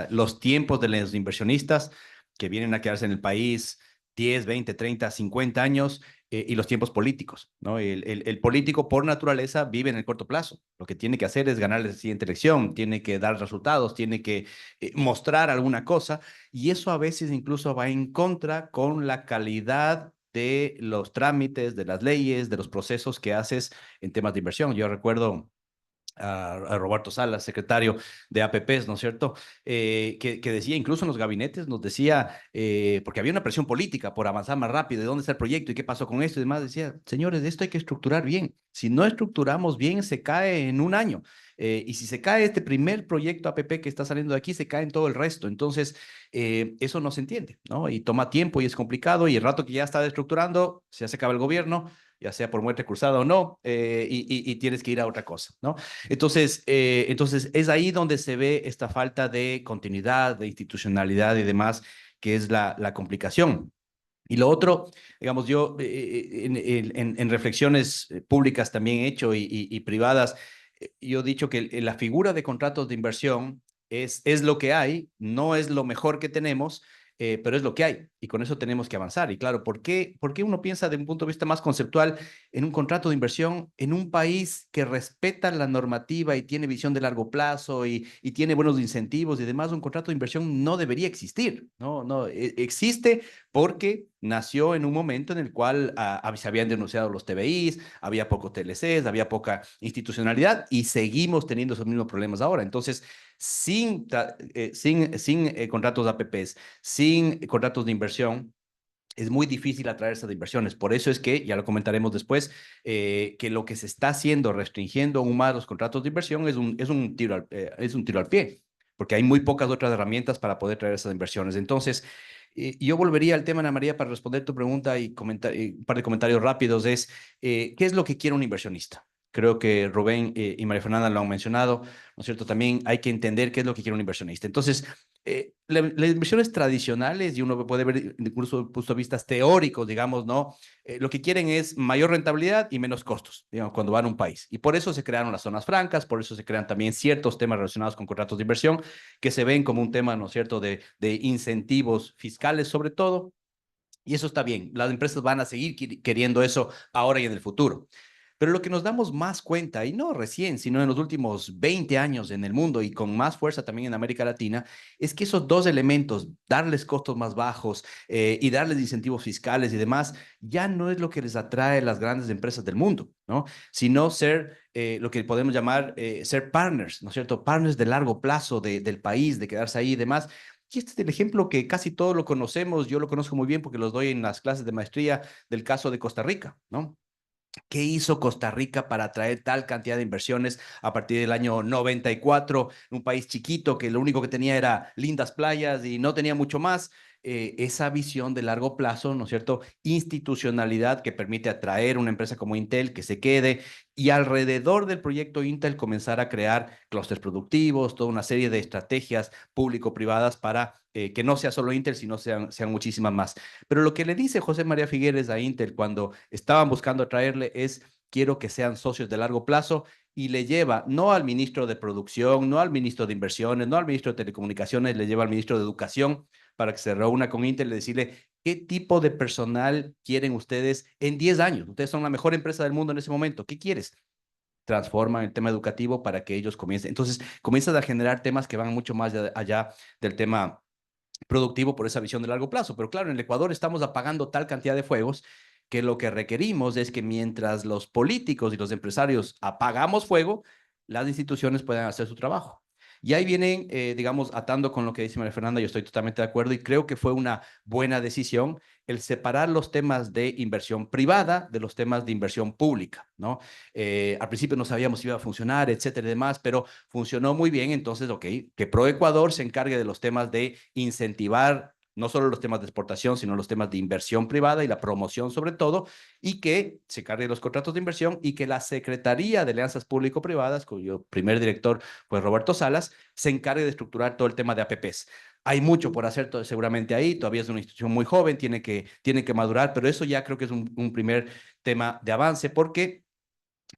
los tiempos de los inversionistas que vienen a quedarse en el país 10, 20, 30, 50 años y los tiempos políticos, ¿no? El político por naturaleza vive en el corto plazo. Lo que tiene que hacer es ganar la siguiente elección, tiene que dar resultados, tiene que mostrar alguna cosa, y eso a veces incluso va en contra con la calidad de los trámites, de las leyes, de los procesos que haces en temas de inversión. Yo recuerdo a Roberto Salas, secretario de APPs, ¿no es cierto? Que decía, incluso en los gabinetes, nos decía, porque había una presión política por avanzar más rápido, ¿de dónde está el proyecto y qué pasó con esto? Y demás, decía, señores, esto hay que estructurar bien. Si no estructuramos bien, se cae en un año. Y si se cae este primer proyecto APP que está saliendo de aquí, se cae en todo el resto. Entonces, eso no se entiende, ¿no? Y toma tiempo y es complicado, y el rato que ya está estructurando, ya se acaba el gobierno, ya sea por muerte cruzada o no, y tienes que ir a otra cosa, ¿no? Entonces es ahí donde se ve esta falta de continuidad, de institucionalidad y demás, que es la complicación. Y lo otro, digamos, yo en reflexiones públicas también he hecho y privadas, yo he dicho que la figura de contratos de inversión es lo que hay, no es lo mejor que tenemos, pero es lo que hay y con eso tenemos que avanzar. Y claro, ¿por qué uno piensa de un punto de vista más conceptual en un contrato de inversión en un país que respeta la normativa y tiene visión de largo plazo y tiene buenos incentivos y demás? Un contrato de inversión no debería existir, no, existe porque nació en un momento en el cual se habían denunciado los TBIs, había pocos TLCs, había poca institucionalidad y seguimos teniendo esos mismos problemas ahora. Entonces, sin contratos APPs, sin contratos de inversión, es muy difícil atraer esas inversiones. Por eso es que, ya lo comentaremos después, que lo que se está haciendo, restringiendo aún más los contratos de inversión, es un tiro al pie, porque hay muy pocas otras herramientas para poder traer esas inversiones. Entonces, yo volvería al tema, Ana María, para responder tu pregunta y un par de comentarios rápidos. ¿Qué es lo que quiere un inversionista? Creo que Rubén y María Fernanda lo han mencionado, ¿no es cierto? También hay que entender qué es lo que quiere un inversionista. Entonces, las inversiones tradicionales, y uno puede ver incluso desde puntos de vista teóricos, digamos, ¿no? Lo que quieren es mayor rentabilidad y menos costos, digamos, cuando van a un país. Y por eso se crearon las zonas francas, por eso se crean también ciertos temas relacionados con contratos de inversión que se ven como un tema, ¿no es cierto?, de incentivos fiscales sobre todo. Y eso está bien. Las empresas van a seguir queriendo eso ahora y en el futuro. Pero lo que nos damos más cuenta, y no recién, sino en los últimos 20 años en el mundo y con más fuerza también en América Latina, es que esos dos elementos, darles costos más bajos y darles incentivos fiscales y demás, ya no es lo que les atrae a las grandes empresas del mundo, ¿no? Sino ser lo que podemos llamar ser partners, ¿no es cierto? Partners de largo plazo del país, de quedarse ahí y demás. Y este es el ejemplo que casi todos lo conocemos, yo lo conozco muy bien porque los doy en las clases de maestría del caso de Costa Rica, ¿no? ¿Qué hizo Costa Rica para atraer tal cantidad de inversiones a partir del año 94? Un país chiquito que lo único que tenía era lindas playas y no tenía mucho más. Esa visión de largo plazo, ¿no es cierto? Institucionalidad que permite atraer una empresa como Intel que se quede y alrededor del proyecto Intel comenzar a crear clústeres productivos, toda una serie de estrategias público-privadas para que no sea solo Intel, sino sean muchísimas más. Pero lo que le dice José María Figueres a Intel cuando estaban buscando traerle es, quiero que sean socios de largo plazo, y le lleva no al ministro de Producción, no al ministro de Inversiones, no al ministro de Telecomunicaciones, le lleva al ministro de Educación para que se reúna con Intel y decirle, ¿qué tipo de personal quieren ustedes en 10 años? Ustedes son la mejor empresa del mundo en ese momento. ¿Qué quieres? Transforman el tema educativo para que ellos comiencen. Entonces, comienzas a generar temas que van mucho más allá del tema productivo por esa visión de largo plazo. Pero claro, en el Ecuador estamos apagando tal cantidad de fuegos que lo que requerimos es que mientras los políticos y los empresarios apagamos fuego, las instituciones puedan hacer su trabajo. Y ahí vienen, digamos, atando con lo que dice María Fernanda, yo estoy totalmente de acuerdo y creo que fue una buena decisión el separar los temas de inversión privada de los temas de inversión pública, ¿no? Al principio no sabíamos si iba a funcionar, etcétera y demás, pero funcionó muy bien, entonces, ok, que ProEcuador se encargue de los temas de incentivar no solo los temas de exportación, sino los temas de inversión privada y la promoción sobre todo, y que se cargue de los contratos de inversión y que la Secretaría de Alianzas Público-Privadas, cuyo primer director fue Roberto Salas, se encargue de estructurar todo el tema de APPs. Hay mucho por hacer seguramente ahí, todavía es una institución muy joven, tiene que madurar, pero eso ya creo que es un primer tema de avance, porque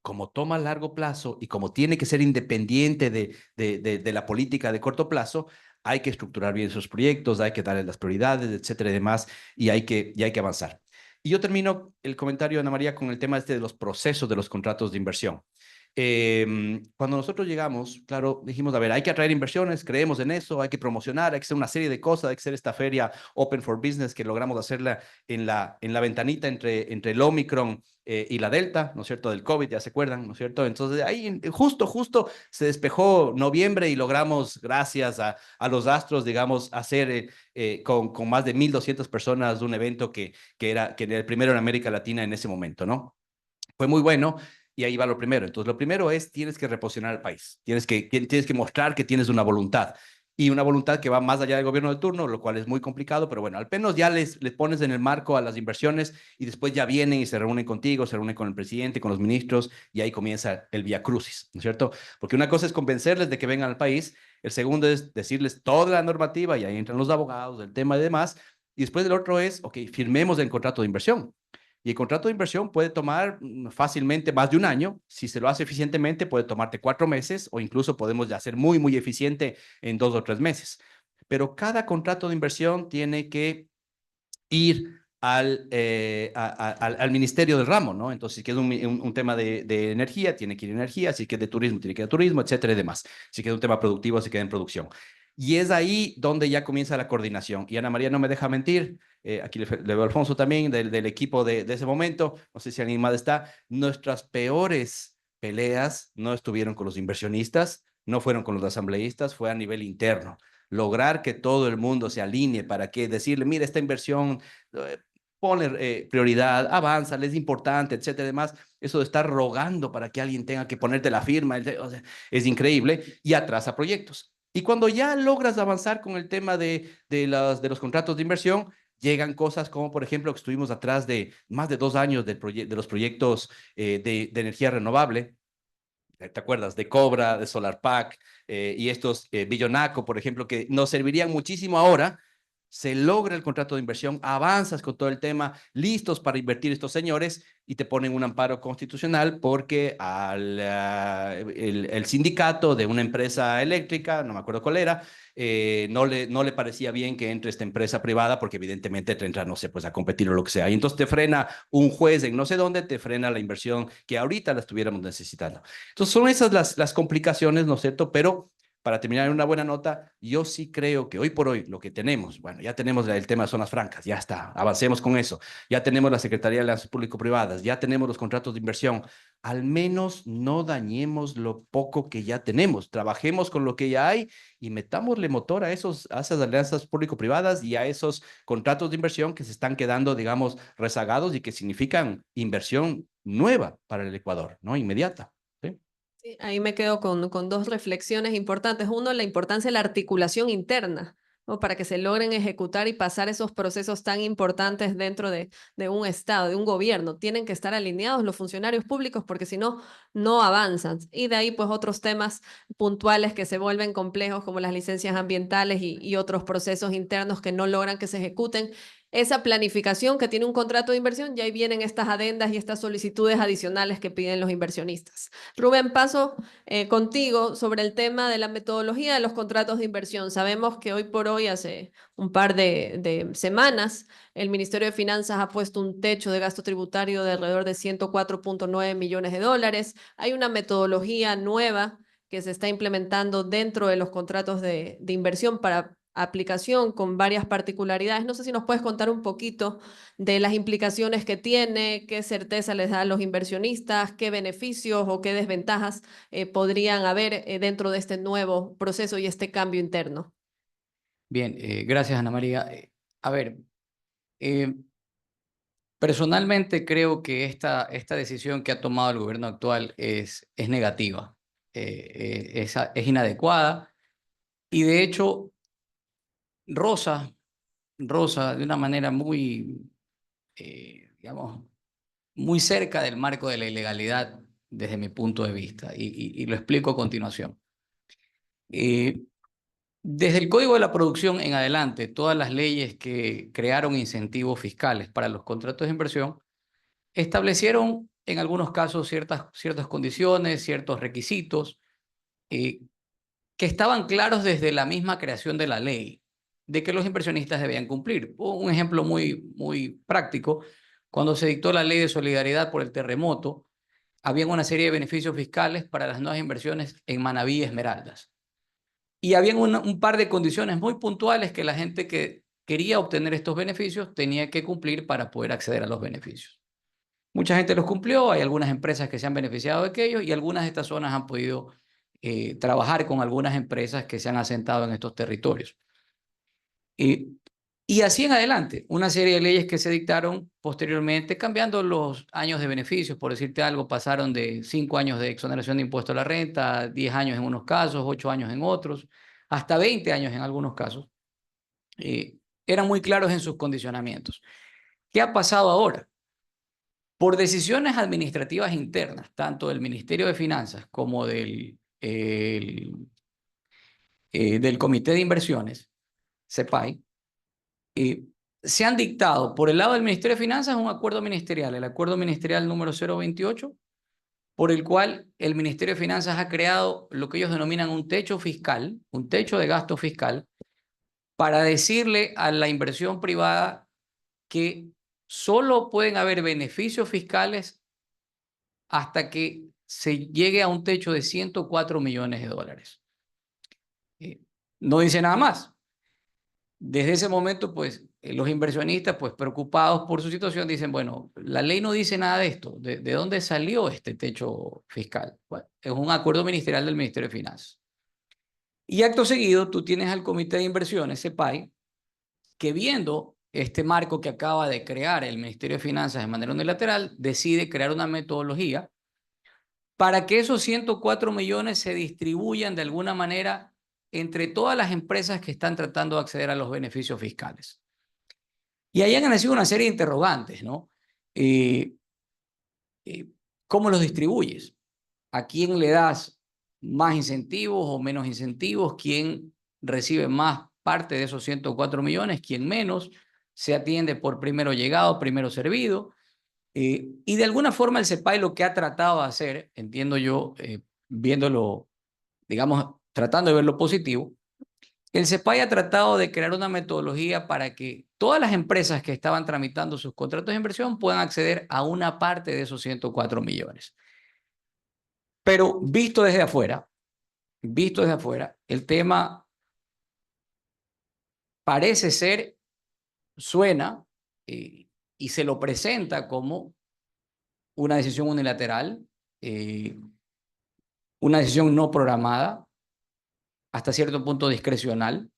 como toma a largo plazo y como tiene que ser independiente de la política de corto plazo, hay que estructurar bien esos proyectos, hay que darle las prioridades, etcétera y demás, y hay que avanzar. Y yo termino el comentario, Ana María, con el tema de los procesos de los contratos de inversión. Cuando nosotros llegamos, claro, dijimos, a ver, hay que atraer inversiones, creemos en eso, hay que promocionar, hay que hacer una serie de cosas, hay que hacer esta feria Open for Business que logramos hacerla en la ventanita entre el Omicron y la Delta, ¿no es cierto?, del COVID, ya se acuerdan, ¿no es cierto? Entonces ahí justo se despejó noviembre y logramos, gracias a los astros, digamos, hacer con más de 1,200 personas un evento que era el primero en América Latina en ese momento, ¿no? Fue muy bueno. Y ahí va lo primero. Entonces, lo primero es, tienes que reposicionar al país. Tienes que mostrar que tienes una voluntad. Y una voluntad que va más allá del gobierno de turno, lo cual es muy complicado, pero bueno, al menos ya les pones en el marco a las inversiones y después ya vienen y se reúnen contigo, se reúnen con el presidente, con los ministros, y ahí comienza el vía crucis, ¿no es cierto? Porque una cosa es convencerles de que vengan al país, el segundo es decirles toda la normativa, y ahí entran los abogados, el tema y demás, y después el otro es, ok, firmemos el contrato de inversión. Y el contrato de inversión puede tomar fácilmente más de un año. Si se lo hace eficientemente, puede tomarte 4 meses o incluso podemos ya ser muy eficiente en 2 o 3 meses. pero cada contrato de inversión tiene que ir al ministerio del ramo, ¿no? Entonces, si que es un tema de energía, tiene que ir energía, si que es de turismo, tiene que ir a turismo, etcétera y demás. Si que es un tema productivo, se queda en producción. Y es ahí donde ya comienza la coordinación. Y Ana María no me deja mentir, aquí le veo a Alfonso también, del equipo de ese momento, no sé si alguien más está, nuestras peores peleas no estuvieron con los inversionistas, no fueron con los asambleístas, fue a nivel interno. Lograr que todo el mundo se alinee para que decirle, mira, esta inversión, ponle prioridad, avanza, es importante, etcétera, demás. Eso de estar rogando para que alguien tenga que ponerte la firma, o sea, es increíble y atrasa proyectos. Y cuando ya logras avanzar con el tema de los contratos de inversión, llegan cosas como, por ejemplo, que estuvimos atrás de más de 2 años de los proyectos de energía renovable. ¿Te acuerdas? De Cobra, de SolarPack y estos Billonaco, por ejemplo, que nos servirían muchísimo ahora. Se logra el contrato de inversión, avanzas con todo el tema, listos para invertir estos señores y te ponen un amparo constitucional porque el sindicato de una empresa eléctrica, no me acuerdo cuál era, no le parecía bien que entre esta empresa privada porque evidentemente te entra, no sé, pues a competir o lo que sea. Y entonces te frena un juez en no sé dónde, te frena la inversión que ahorita la estuviéramos necesitando. Entonces son esas las complicaciones, ¿no es cierto? Pero para terminar en una buena nota, yo sí creo que hoy por hoy lo que tenemos, bueno, ya tenemos el tema de zonas francas, ya está, avancemos con eso, ya tenemos la Secretaría de Alianzas Público-Privadas, ya tenemos los contratos de inversión, al menos no dañemos lo poco que ya tenemos, trabajemos con lo que ya hay y metámosle motor a esas alianzas público-privadas y a esos contratos de inversión que se están quedando, digamos, rezagados y que significan inversión nueva para el Ecuador, ¿no? Inmediata. Sí, ahí me quedo con dos reflexiones importantes. Uno, la importancia de la articulación interna, ¿no? Para que se logren ejecutar y pasar esos procesos tan importantes dentro de un Estado, de un gobierno. Tienen que estar alineados los funcionarios públicos porque si no, no avanzan. Y de ahí, pues, otros temas puntuales que se vuelven complejos, como las licencias ambientales y otros procesos internos que no logran que se ejecuten. Esa planificación que tiene un contrato de inversión, y ahí vienen estas adendas y estas solicitudes adicionales que piden los inversionistas. Rubén, paso contigo sobre el tema de la metodología de los contratos de inversión. Sabemos que hoy por hoy, hace un par de semanas, el Ministerio de Finanzas ha puesto un techo de gasto tributario de alrededor de 104.9 millones de dólares. Hay una metodología nueva que se está implementando dentro de los contratos de inversión para aplicación con varias particularidades. No sé si nos puedes contar un poquito de las implicaciones que tiene, qué certeza les da a los inversionistas, qué beneficios o qué desventajas podrían haber dentro de este nuevo proceso y este cambio interno. Bien, gracias Ana María. A ver, personalmente creo que esta decisión que ha tomado el gobierno actual es negativa, es inadecuada y de hecho roza de una manera muy, digamos, muy cerca del marco de la ilegalidad desde mi punto de vista y lo explico a continuación. Desde el Código de la Producción en adelante, todas las leyes que crearon incentivos fiscales para los contratos de inversión establecieron en algunos casos ciertas condiciones, ciertos requisitos que estaban claros desde la misma creación de la ley, de que los inversionistas debían cumplir. Un ejemplo muy práctico, cuando se dictó la ley de solidaridad por el terremoto, había una serie de beneficios fiscales para las nuevas inversiones en Manabí y Esmeraldas. Y había un par de condiciones muy puntuales que la gente que quería obtener estos beneficios tenía que cumplir para poder acceder a los beneficios. Mucha gente los cumplió, hay algunas empresas que se han beneficiado de aquello y algunas de estas zonas han podido trabajar con algunas empresas que se han asentado en estos territorios. Y así en adelante, una serie de leyes que se dictaron posteriormente, cambiando los años de beneficios, por decirte algo, pasaron de 5 años de exoneración de impuesto a la renta, 10 años en unos casos, 8 años en otros, hasta 20 años en algunos casos. Eran muy claros en sus condicionamientos. ¿Qué ha pasado ahora? Por decisiones administrativas internas, tanto del Ministerio de Finanzas como del Comité de Inversiones, CEPAI, se han dictado por el lado del Ministerio de Finanzas un acuerdo ministerial, el acuerdo ministerial número 028, por el cual el Ministerio de Finanzas ha creado lo que ellos denominan un techo fiscal, un techo de gasto fiscal, para decirle a la inversión privada que solo pueden haber beneficios fiscales hasta que se llegue a un techo de 104 millones de dólares. No dice nada más. Desde ese momento, pues, los inversionistas, pues, preocupados por su situación, dicen, bueno, la ley no dice nada de esto. ¿De dónde salió este techo fiscal? Bueno, es un acuerdo ministerial del Ministerio de Finanzas. Y acto seguido, tú tienes al Comité de Inversiones, CEPAI, que viendo este marco que acaba de crear el Ministerio de Finanzas de manera unilateral, decide crear una metodología para que esos 104 millones se distribuyan de alguna manera entre todas las empresas que están tratando de acceder a los beneficios fiscales. Y ahí han nacido una serie de interrogantes, ¿no? ¿Cómo los distribuyes? ¿A quién le das más incentivos o menos incentivos? ¿Quién recibe más parte de esos 104 millones? ¿Quién menos? ¿Se atiende por primero llegado, primero servido? Y de alguna forma el CEPAI lo que ha tratado de hacer, entiendo yo, viéndolo, digamos, tratando de ver lo positivo, el CEPAI ha tratado de crear una metodología para que todas las empresas que estaban tramitando sus contratos de inversión puedan acceder a una parte de esos 104 millones. Pero visto desde afuera, el tema parece ser, suena y se lo presenta como una decisión unilateral, una decisión no programada, hasta cierto punto discrecional,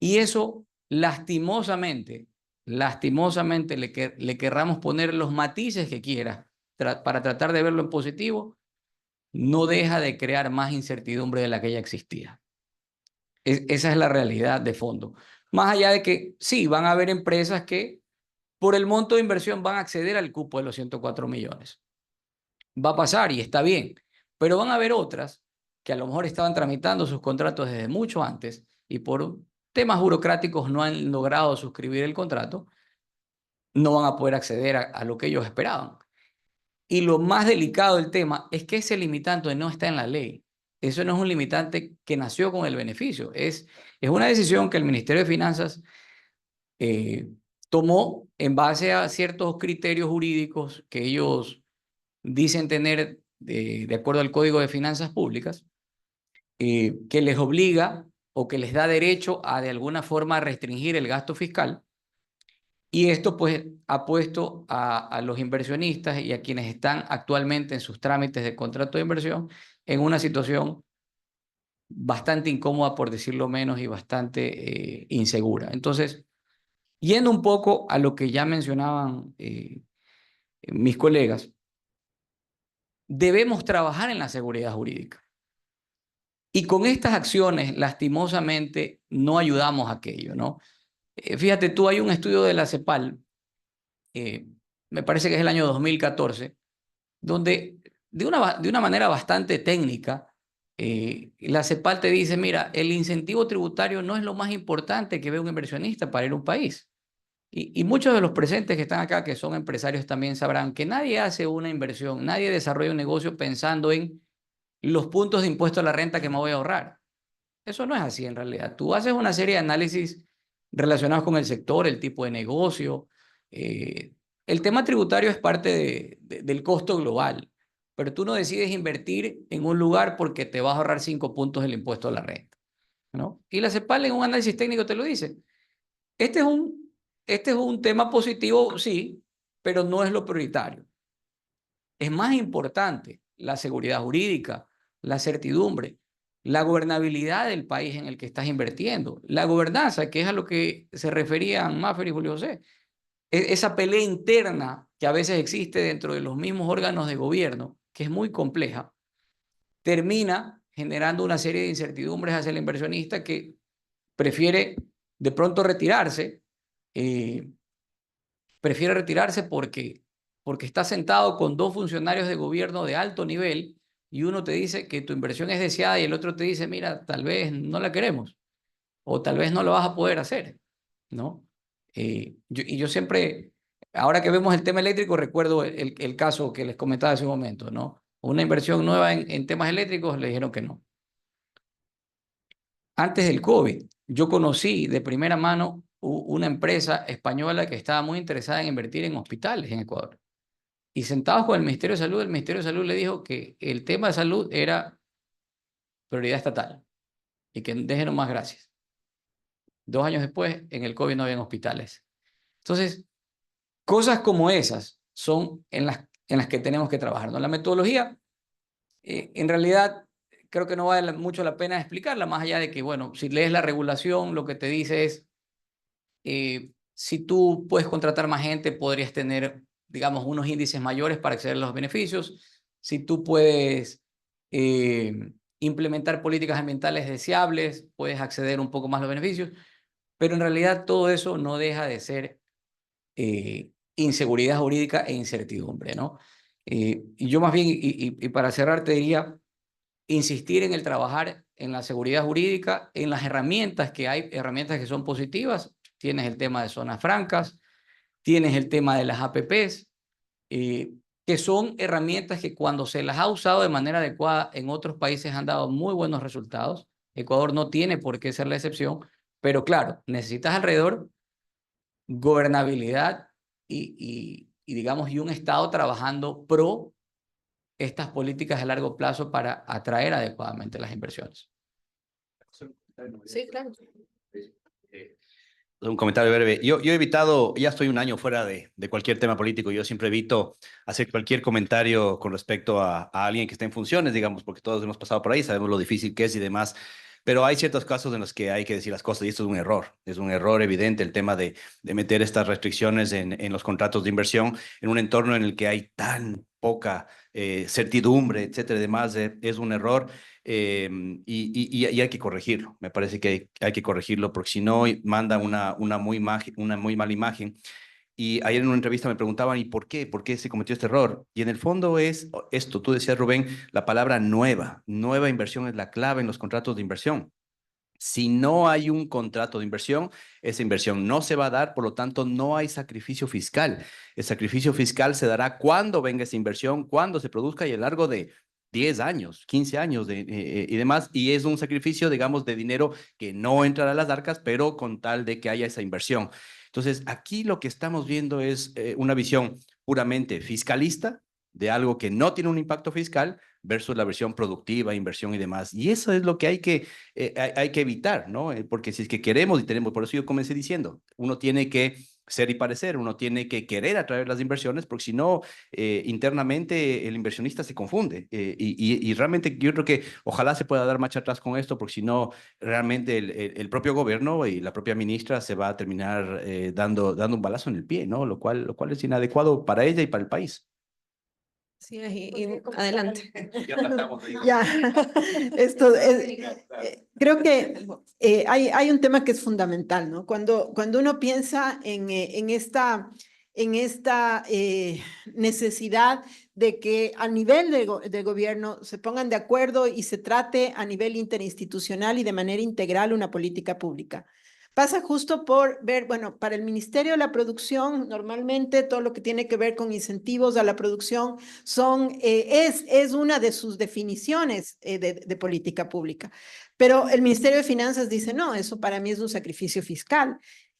y eso lastimosamente le querramos poner los matices que quiera para tratar de verlo en positivo, no deja de crear más incertidumbre de la que ya existía. Esa es la realidad de fondo. Más allá de que sí, van a haber empresas que por el monto de inversión van a acceder al cupo de los 104 millones. Va a pasar y está bien, pero van a haber otras que a lo mejor estaban tramitando sus contratos desde mucho antes y por temas burocráticos no han logrado suscribir el contrato, no van a poder acceder a lo que ellos esperaban. Y lo más delicado del tema es que ese limitante no está en la ley. Eso no es un limitante que nació con el beneficio. Es una decisión que el Ministerio de Finanzas tomó en base a ciertos criterios jurídicos que ellos dicen tener de acuerdo al Código de Finanzas Públicas, que les obliga o que les da derecho a de alguna forma restringir el gasto fiscal. Y esto pues ha puesto a los inversionistas y a quienes están actualmente en sus trámites de contrato de inversión en una situación bastante incómoda, por decirlo menos, y bastante insegura. Entonces, yendo un poco a lo que ya mencionaban mis colegas, debemos trabajar en la seguridad jurídica. Y con estas acciones, lastimosamente, no ayudamos a aquello, ¿no? Fíjate tú, hay un estudio de la CEPAL, me parece que es el año 2014, donde de una manera bastante técnica, la CEPAL te dice, mira, el incentivo tributario no es lo más importante que ve un inversionista para ir a un país. Y muchos de los presentes que están acá, que son empresarios, también sabrán que nadie hace una inversión, nadie desarrolla un negocio pensando en los puntos de impuesto a la renta que me voy a ahorrar. Eso no es así en realidad. Tú haces una serie de análisis relacionados con el sector, el tipo de negocio. El tema tributario es parte del costo global, pero tú no decides invertir en un lugar porque te vas a ahorrar 5 puntos del impuesto a la renta, ¿no? Y la CEPAL en un análisis técnico te lo dice. Este es un tema positivo, sí, pero no es lo prioritario. Es más importante la seguridad jurídica, la certidumbre, la gobernabilidad del país en el que estás invirtiendo, la gobernanza, que es a lo que se referían Maffer y Julio José. Esa pelea interna que a veces existe dentro de los mismos órganos de gobierno, que es muy compleja, termina generando una serie de incertidumbres hacia el inversionista que prefiere de pronto retirarse, porque está sentado con 2 funcionarios de gobierno de alto nivel y uno te dice que tu inversión es deseada y el otro te dice, mira, tal vez no la queremos o tal vez no lo vas a poder hacer, ¿no? Yo siempre, ahora que vemos el tema eléctrico, recuerdo el caso que les comentaba hace un momento, ¿no? Una inversión nueva en temas eléctricos, le dijeron que no. Antes del COVID, yo conocí de primera mano una empresa española que estaba muy interesada en invertir en hospitales en Ecuador. Y sentados con el Ministerio de Salud, el Ministerio de Salud le dijo que el tema de salud era prioridad estatal y que déjenos más gracias. 2 años después, en el COVID no habían hospitales. Entonces, cosas como esas son en las que tenemos que trabajar, ¿no? La metodología, en realidad, creo que no vale mucho la pena explicarla, más allá de que, bueno, si lees la regulación, lo que te dice es, si tú puedes contratar más gente, podrías tener, digamos, unos índices mayores para acceder a los beneficios. Si tú puedes implementar políticas ambientales deseables, puedes acceder un poco más a los beneficios. Pero en realidad todo eso no deja de ser inseguridad jurídica e incertidumbre, ¿no? Y yo más bien, y para cerrar, te diría, insistir en el trabajar en la seguridad jurídica, en las herramientas que hay, herramientas que son positivas. Tienes el tema de zonas francas, tienes el tema de las APPs, que son herramientas que cuando se las ha usado de manera adecuada en otros países han dado muy buenos resultados. Ecuador no tiene por qué ser la excepción, pero claro, necesitas alrededor gobernabilidad y digamos, y un Estado trabajando pro estas políticas a largo plazo para atraer adecuadamente las inversiones. Sí, claro. Un comentario breve. Yo he evitado, ya estoy un año fuera de cualquier tema político, yo siempre evito hacer cualquier comentario con respecto a alguien que está en funciones, digamos, porque todos hemos pasado por ahí, sabemos lo difícil que es y demás, pero hay ciertos casos en los que hay que decir las cosas y esto es un error evidente el tema de meter estas restricciones en los contratos de inversión en un entorno en el que hay tan poca certidumbre, etcétera, y demás, es un error. Y hay que corregirlo. Me parece que hay que corregirlo porque si no manda una muy mala imagen. Y ayer en una entrevista me preguntaban, ¿y por qué? ¿Por qué se cometió este error? Y en el fondo es esto, tú decías, Rubén, la palabra nueva. Nueva inversión es la clave en los contratos de inversión. Si no hay un contrato de inversión, esa inversión no se va a dar, por lo tanto, no hay sacrificio fiscal. El sacrificio fiscal se dará cuando venga esa inversión, cuando se produzca y a lo largo de 10 años, 15 años y demás. Y es un sacrificio, digamos, de dinero que no entrará a las arcas, pero con tal de que haya esa inversión. Entonces, aquí lo que estamos viendo es una visión puramente fiscalista de algo que no tiene un impacto fiscal versus la versión productiva, inversión y demás. Y eso es lo que hay que evitar, ¿no? Porque si es que queremos y tenemos, por eso yo comencé diciendo, uno tiene que ser y parecer, uno tiene que querer atraer las inversiones, porque si no, internamente el inversionista se confunde. Y realmente yo creo que ojalá se pueda dar marcha atrás con esto, porque si no, realmente el propio gobierno y la propia ministra se va a terminar dando un balazo en el pie, ¿no? Lo cual es inadecuado para ella y para el país. Sí, adelante. Ya, esto es, creo que hay un tema que es fundamental, ¿no? Cuando uno piensa en esta necesidad de que a nivel de gobierno se pongan de acuerdo y se trate a nivel interinstitucional y de manera integral una política pública. Pasa justo por ver, bueno, para el Ministerio de la Producción, normalmente todo lo que tiene que ver con incentivos a la producción es una de sus definiciones de política pública. Pero el Ministerio de Finanzas dice, no, eso para mí es un sacrificio fiscal.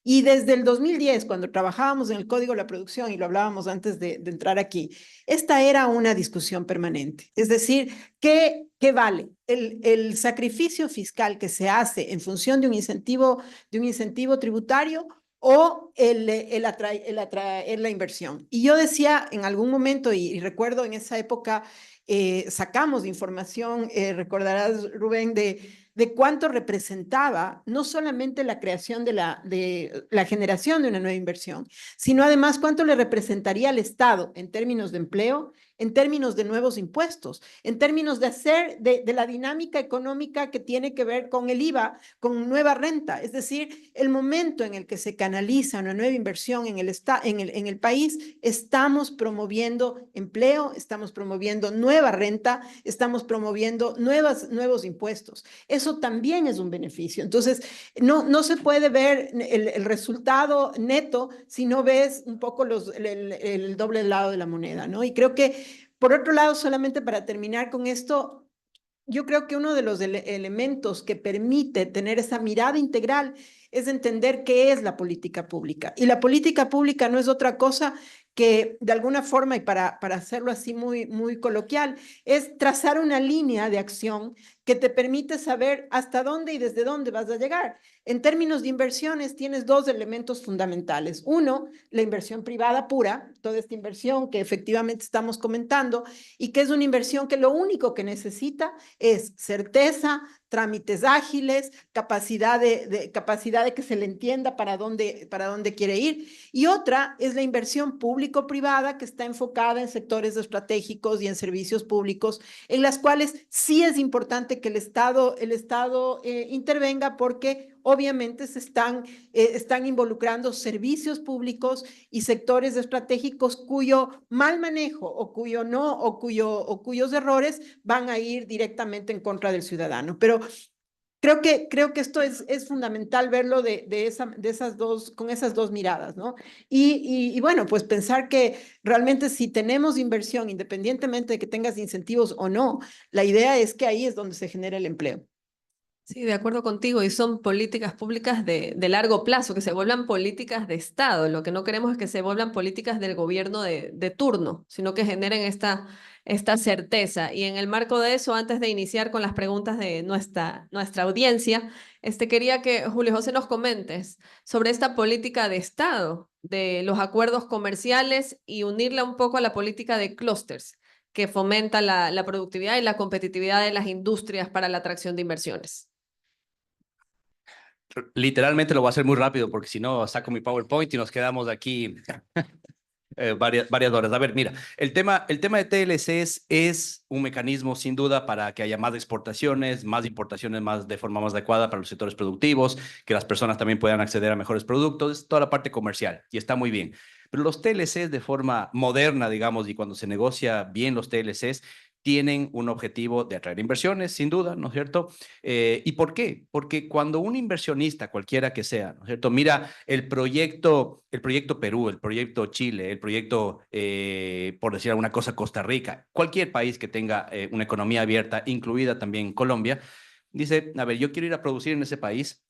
Y desde el 2010, cuando trabajábamos en el Código de la Producción, y lo hablábamos antes de entrar aquí, esta era una discusión permanente. Es decir, ¿qué vale? El sacrificio fiscal que se hace en función de un incentivo tributario o el atraer la inversión. Y yo decía en algún momento, y recuerdo en esa época, sacamos información, recordarás, Rubén, de cuánto representaba no solamente la creación de la generación de una nueva inversión, sino además cuánto le representaría al Estado en términos de empleo, en términos de nuevos impuestos, en términos de hacer de la dinámica económica que tiene que ver con el IVA, con nueva renta. Es decir, el momento en el que se canaliza una nueva inversión en el país, estamos promoviendo empleo, estamos promoviendo nueva renta, estamos promoviendo nuevos impuestos. Eso también es un beneficio. Entonces, no se puede ver el resultado neto si no ves un poco el doble lado de la moneda, ¿no? Y creo que, por otro lado, solamente para terminar con esto, yo creo que uno de los elementos que permite tener esa mirada integral es entender qué es la política pública. Y la política pública no es otra cosa que, de alguna forma, y para hacerlo así muy coloquial, es trazar una línea de acción que te permite saber hasta dónde y desde dónde vas a llegar. En términos de inversiones, tienes dos elementos fundamentales. Uno, la inversión privada pura, toda esta inversión que efectivamente estamos comentando, y que es una inversión que lo único que necesita es certeza, trámites ágiles, capacidad de que se le entienda para dónde quiere ir. Y otra es la inversión público-privada que está enfocada en sectores estratégicos y en servicios públicos, en las cuales sí es importante que el Estado intervenga, porque obviamente se están involucrando servicios públicos y sectores estratégicos cuyo mal manejo o cuyos errores van a ir directamente en contra del ciudadano. Pero creo que esto es fundamental verlo con esas dos miradas, ¿no? Y bueno, pues pensar que realmente si tenemos inversión, independientemente de que tengas incentivos o no, la idea es que ahí es donde se genera el empleo. Sí, de acuerdo contigo, y son políticas públicas de largo plazo, que se vuelvan políticas de Estado. Lo que no queremos es que se vuelvan políticas del gobierno de turno, sino que generen esta certeza. Y en el marco de eso, antes de iniciar con las preguntas de nuestra audiencia, quería que Julio José nos comentes sobre esta política de Estado, de los acuerdos comerciales, y unirla un poco a la política de clústeres, que fomenta la productividad y la competitividad de las industrias para la atracción de inversiones. Literalmente lo voy a hacer muy rápido porque si no saco mi PowerPoint y nos quedamos aquí varias horas. A ver, mira, el tema de TLCs es un mecanismo sin duda para que haya más exportaciones, más importaciones de forma más adecuada para los sectores productivos, que las personas también puedan acceder a mejores productos, es toda la parte comercial y está muy bien. Pero los TLCs de forma moderna, digamos, y cuando se negocia bien los TLCs, tienen un objetivo de atraer inversiones, sin duda, ¿no es cierto? ¿Y por qué? Porque cuando un inversionista, cualquiera que sea, ¿no es cierto?, mira el proyecto Perú, el proyecto Chile, el proyecto, por decir alguna cosa, Costa Rica, cualquier país que tenga una economía abierta, incluida también Colombia, dice, a ver, yo quiero ir a producir en ese país.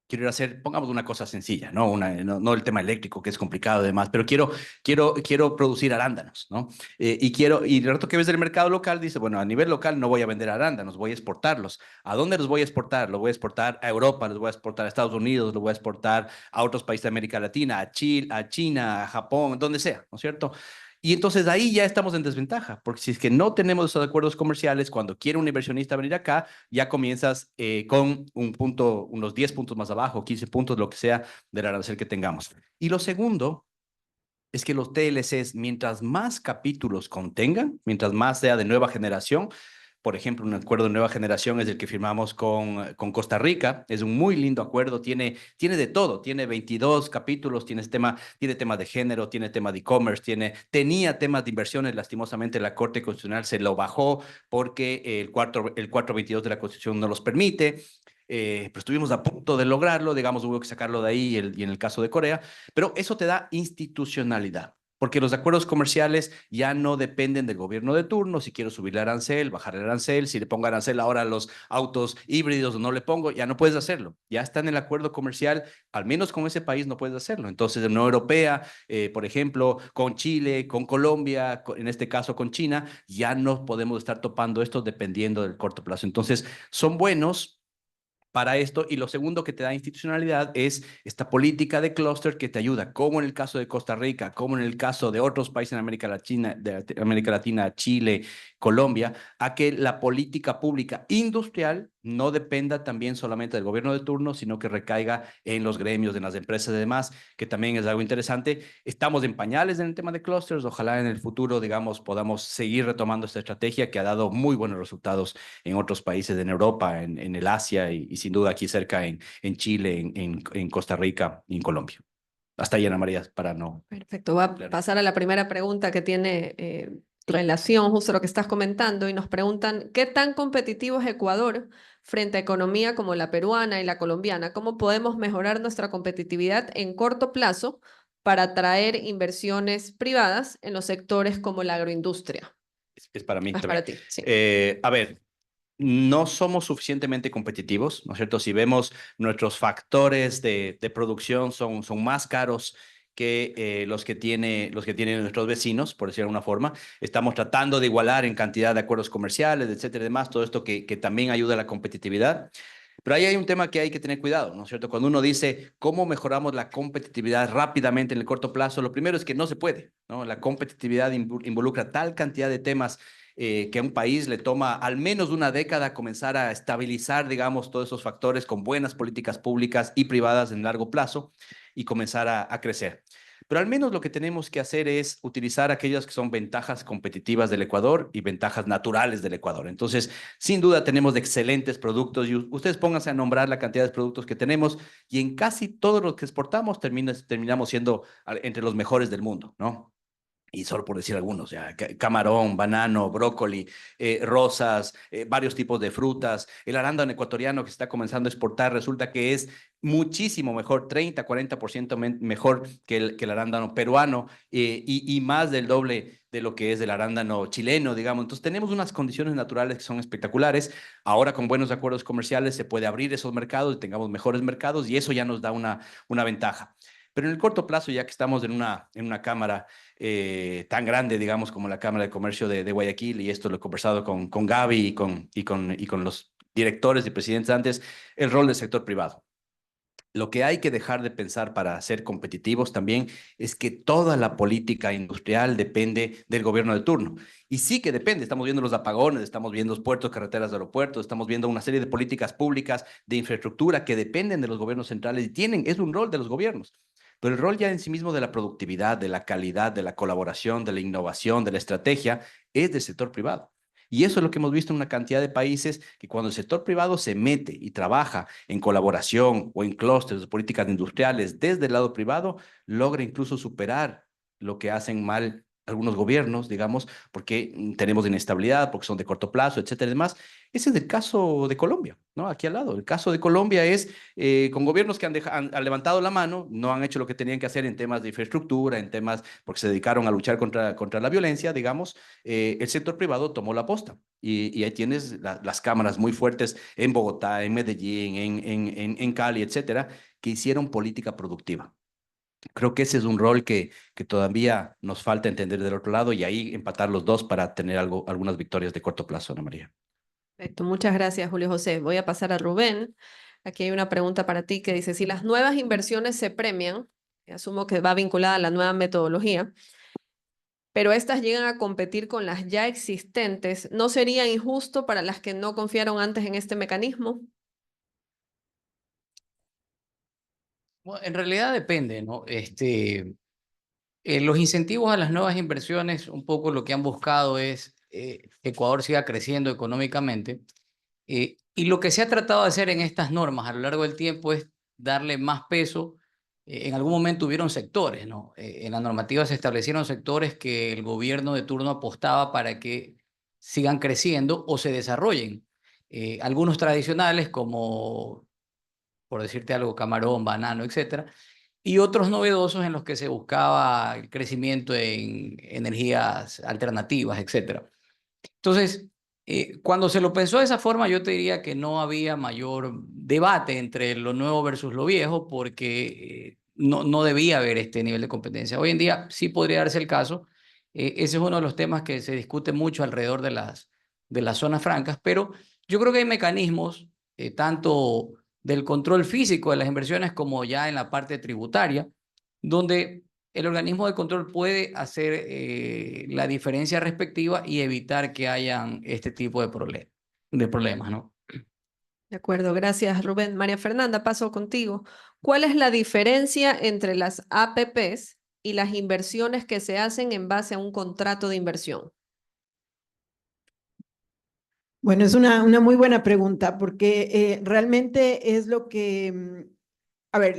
Quiero ir a hacer, pongamos una cosa sencilla, no el tema eléctrico, que es complicado además, pero quiero producir arándanos, ¿no? Y el rato que ves del mercado local, dice, bueno, a nivel local no voy a vender arándanos, voy a exportarlos. ¿A dónde los voy a exportar? Los voy a exportar a Europa, los voy a exportar a Estados Unidos, los voy a exportar a otros países de América Latina, a Chile, a China, a Japón, donde sea, ¿no es cierto? Y entonces ahí ya estamos en desventaja, porque si es que no tenemos esos acuerdos comerciales, cuando quiere un inversionista venir acá, ya comienzas con un punto, unos 10 puntos más abajo, 15 puntos, lo que sea del arancel que tengamos. Y lo segundo es que los TLCs, mientras más capítulos contengan, mientras más sea de nueva generación, por ejemplo, un acuerdo de nueva generación es el que firmamos con Costa Rica. Es un muy lindo acuerdo. Tiene de todo. Tiene 22 capítulos. Tiene temas de género, tiene tema de e-commerce, tenía temas de inversiones. Lastimosamente, la Corte Constitucional se lo bajó porque el 422 de la Constitución no los permite. Pero estuvimos a punto de lograrlo. Digamos, hubo que sacarlo de ahí y en el caso de Corea. Pero eso te da institucionalidad. Porque los acuerdos comerciales ya no dependen del gobierno de turno. Si quiero subirle arancel, bajarle arancel, si le pongo arancel ahora a los autos híbridos o no le pongo, ya no puedes hacerlo. Ya está en el acuerdo comercial, al menos con ese país no puedes hacerlo. Entonces, en la Unión Europea, por ejemplo, con Chile, con Colombia, en este caso con China, ya no podemos estar topando esto dependiendo del corto plazo. Entonces, son buenos para esto. Y lo segundo que te da institucionalidad es esta política de clúster que te ayuda, como en el caso de Costa Rica, como en el caso de otros países en América Latina, Chile, Colombia, a que la política pública industrial no dependa también solamente del gobierno de turno, sino que recaiga en los gremios, en las empresas y demás, que también es algo interesante. Estamos en pañales en el tema de clusters. Ojalá en el futuro, digamos, podamos seguir retomando esta estrategia que ha dado muy buenos resultados en otros países, en Europa, en el Asia y sin duda aquí cerca en Chile, en Costa Rica y en Colombia. Hasta ahí, Ana María, para no... Perfecto, va a pasar a la primera pregunta que tiene relación justo a lo que estás comentando, y nos preguntan, ¿qué tan competitivo es Ecuador frente a economía como la peruana y la colombiana? ¿Cómo podemos mejorar nuestra competitividad en corto plazo para atraer inversiones privadas en los sectores como la agroindustria? Es para mí. Es para ti, sí. A ver, no somos suficientemente competitivos, ¿no es cierto? Si vemos nuestros factores de producción son más caros que los que tienen nuestros vecinos, por decirlo de alguna forma. Estamos tratando de igualar en cantidad de acuerdos comerciales, etcétera, y demás, todo esto que también ayuda a la competitividad. Pero ahí hay un tema que hay que tener cuidado, ¿no es cierto? Cuando uno dice cómo mejoramos la competitividad rápidamente en el corto plazo, lo primero es que no se puede, ¿no? La competitividad involucra tal cantidad de temas que a un país le toma al menos una década comenzar a estabilizar, digamos, todos esos factores con buenas políticas públicas y privadas en largo plazo y comenzar a crecer. Pero al menos lo que tenemos que hacer es utilizar aquellas que son ventajas competitivas del Ecuador y ventajas naturales del Ecuador. Entonces, sin duda tenemos excelentes productos y ustedes pónganse a nombrar la cantidad de productos que tenemos y en casi todos los que exportamos terminamos siendo entre los mejores del mundo, ¿no? Y solo por decir algunos, ya, camarón, banano, brócoli, rosas, varios tipos de frutas. El arándano ecuatoriano que se está comenzando a exportar resulta que es muchísimo mejor, 30-40% mejor que el arándano peruano y más del doble de lo que es el arándano chileno, digamos. Entonces tenemos unas condiciones naturales que son espectaculares. Ahora con buenos acuerdos comerciales se puede abrir esos mercados y tengamos mejores mercados y eso ya nos da una ventaja. Pero en el corto plazo, ya que estamos en una cámara tan grande, digamos, como la Cámara de Comercio de Guayaquil, y esto lo he conversado con Gaby y con los directores y presidentes antes, el rol del sector privado. Lo que hay que dejar de pensar para ser competitivos también es que toda la política industrial depende del gobierno de turno. Y sí que depende, estamos viendo los apagones, estamos viendo los puertos, carreteras, aeropuertos, estamos viendo una serie de políticas públicas de infraestructura que dependen de los gobiernos centrales y es un rol de los gobiernos. Pero el rol ya en sí mismo de la productividad, de la calidad, de la colaboración, de la innovación, de la estrategia, es del sector privado. Y eso es lo que hemos visto en una cantidad de países que cuando el sector privado se mete y trabaja en colaboración o en clústeres de políticas industriales desde el lado privado, logra incluso superar lo que hacen mal algunos gobiernos, digamos, porque tenemos inestabilidad, porque son de corto plazo, etcétera, y demás. Ese es el caso de Colombia, ¿no? Aquí al lado. El caso de Colombia es con gobiernos que han levantado la mano, no han hecho lo que tenían que hacer en temas de infraestructura, en temas, porque se dedicaron a luchar contra la violencia, digamos, el sector privado tomó la posta. Y ahí tienes las cámaras muy fuertes en Bogotá, en Medellín, en Cali, etcétera, que hicieron política productiva. Creo que ese es un rol que todavía nos falta entender del otro lado y ahí empatar los dos para tener algunas victorias de corto plazo, Ana María. Perfecto, muchas gracias, Julio José. Voy a pasar a Rubén. Aquí hay una pregunta para ti que dice, si las nuevas inversiones se premian, asumo que va vinculada a la nueva metodología, pero estas llegan a competir con las ya existentes, ¿no sería injusto para las que no confiaron antes en este mecanismo? Bueno, en realidad depende, ¿no? Los incentivos a las nuevas inversiones, un poco lo que han buscado es que Ecuador siga creciendo económicamente. Y lo que se ha tratado de hacer en estas normas a lo largo del tiempo es darle más peso. En algún momento hubieron sectores, ¿no? En la normativa se establecieron sectores que el gobierno de turno apostaba para que sigan creciendo o se desarrollen. Algunos tradicionales como, por decirte algo, camarón, banano, etcétera, y otros novedosos en los que se buscaba el crecimiento en energías alternativas, etcétera. Entonces, cuando se lo pensó de esa forma, yo te diría que no había mayor debate entre lo nuevo versus lo viejo, porque no debía haber este nivel de competencia. Hoy en día sí podría darse el caso. Ese es uno de los temas que se discute mucho alrededor de las zonas francas, pero yo creo que hay mecanismos, tanto del control físico de las inversiones como ya en la parte tributaria, donde el organismo de control puede hacer la diferencia respectiva y evitar que hayan este tipo de problemas, ¿no? De acuerdo, gracias, Rubén. María Fernanda, paso contigo. ¿Cuál es la diferencia entre las APPs y las inversiones que se hacen en base a un contrato de inversión? Bueno, es una muy buena pregunta porque realmente es lo que, a ver,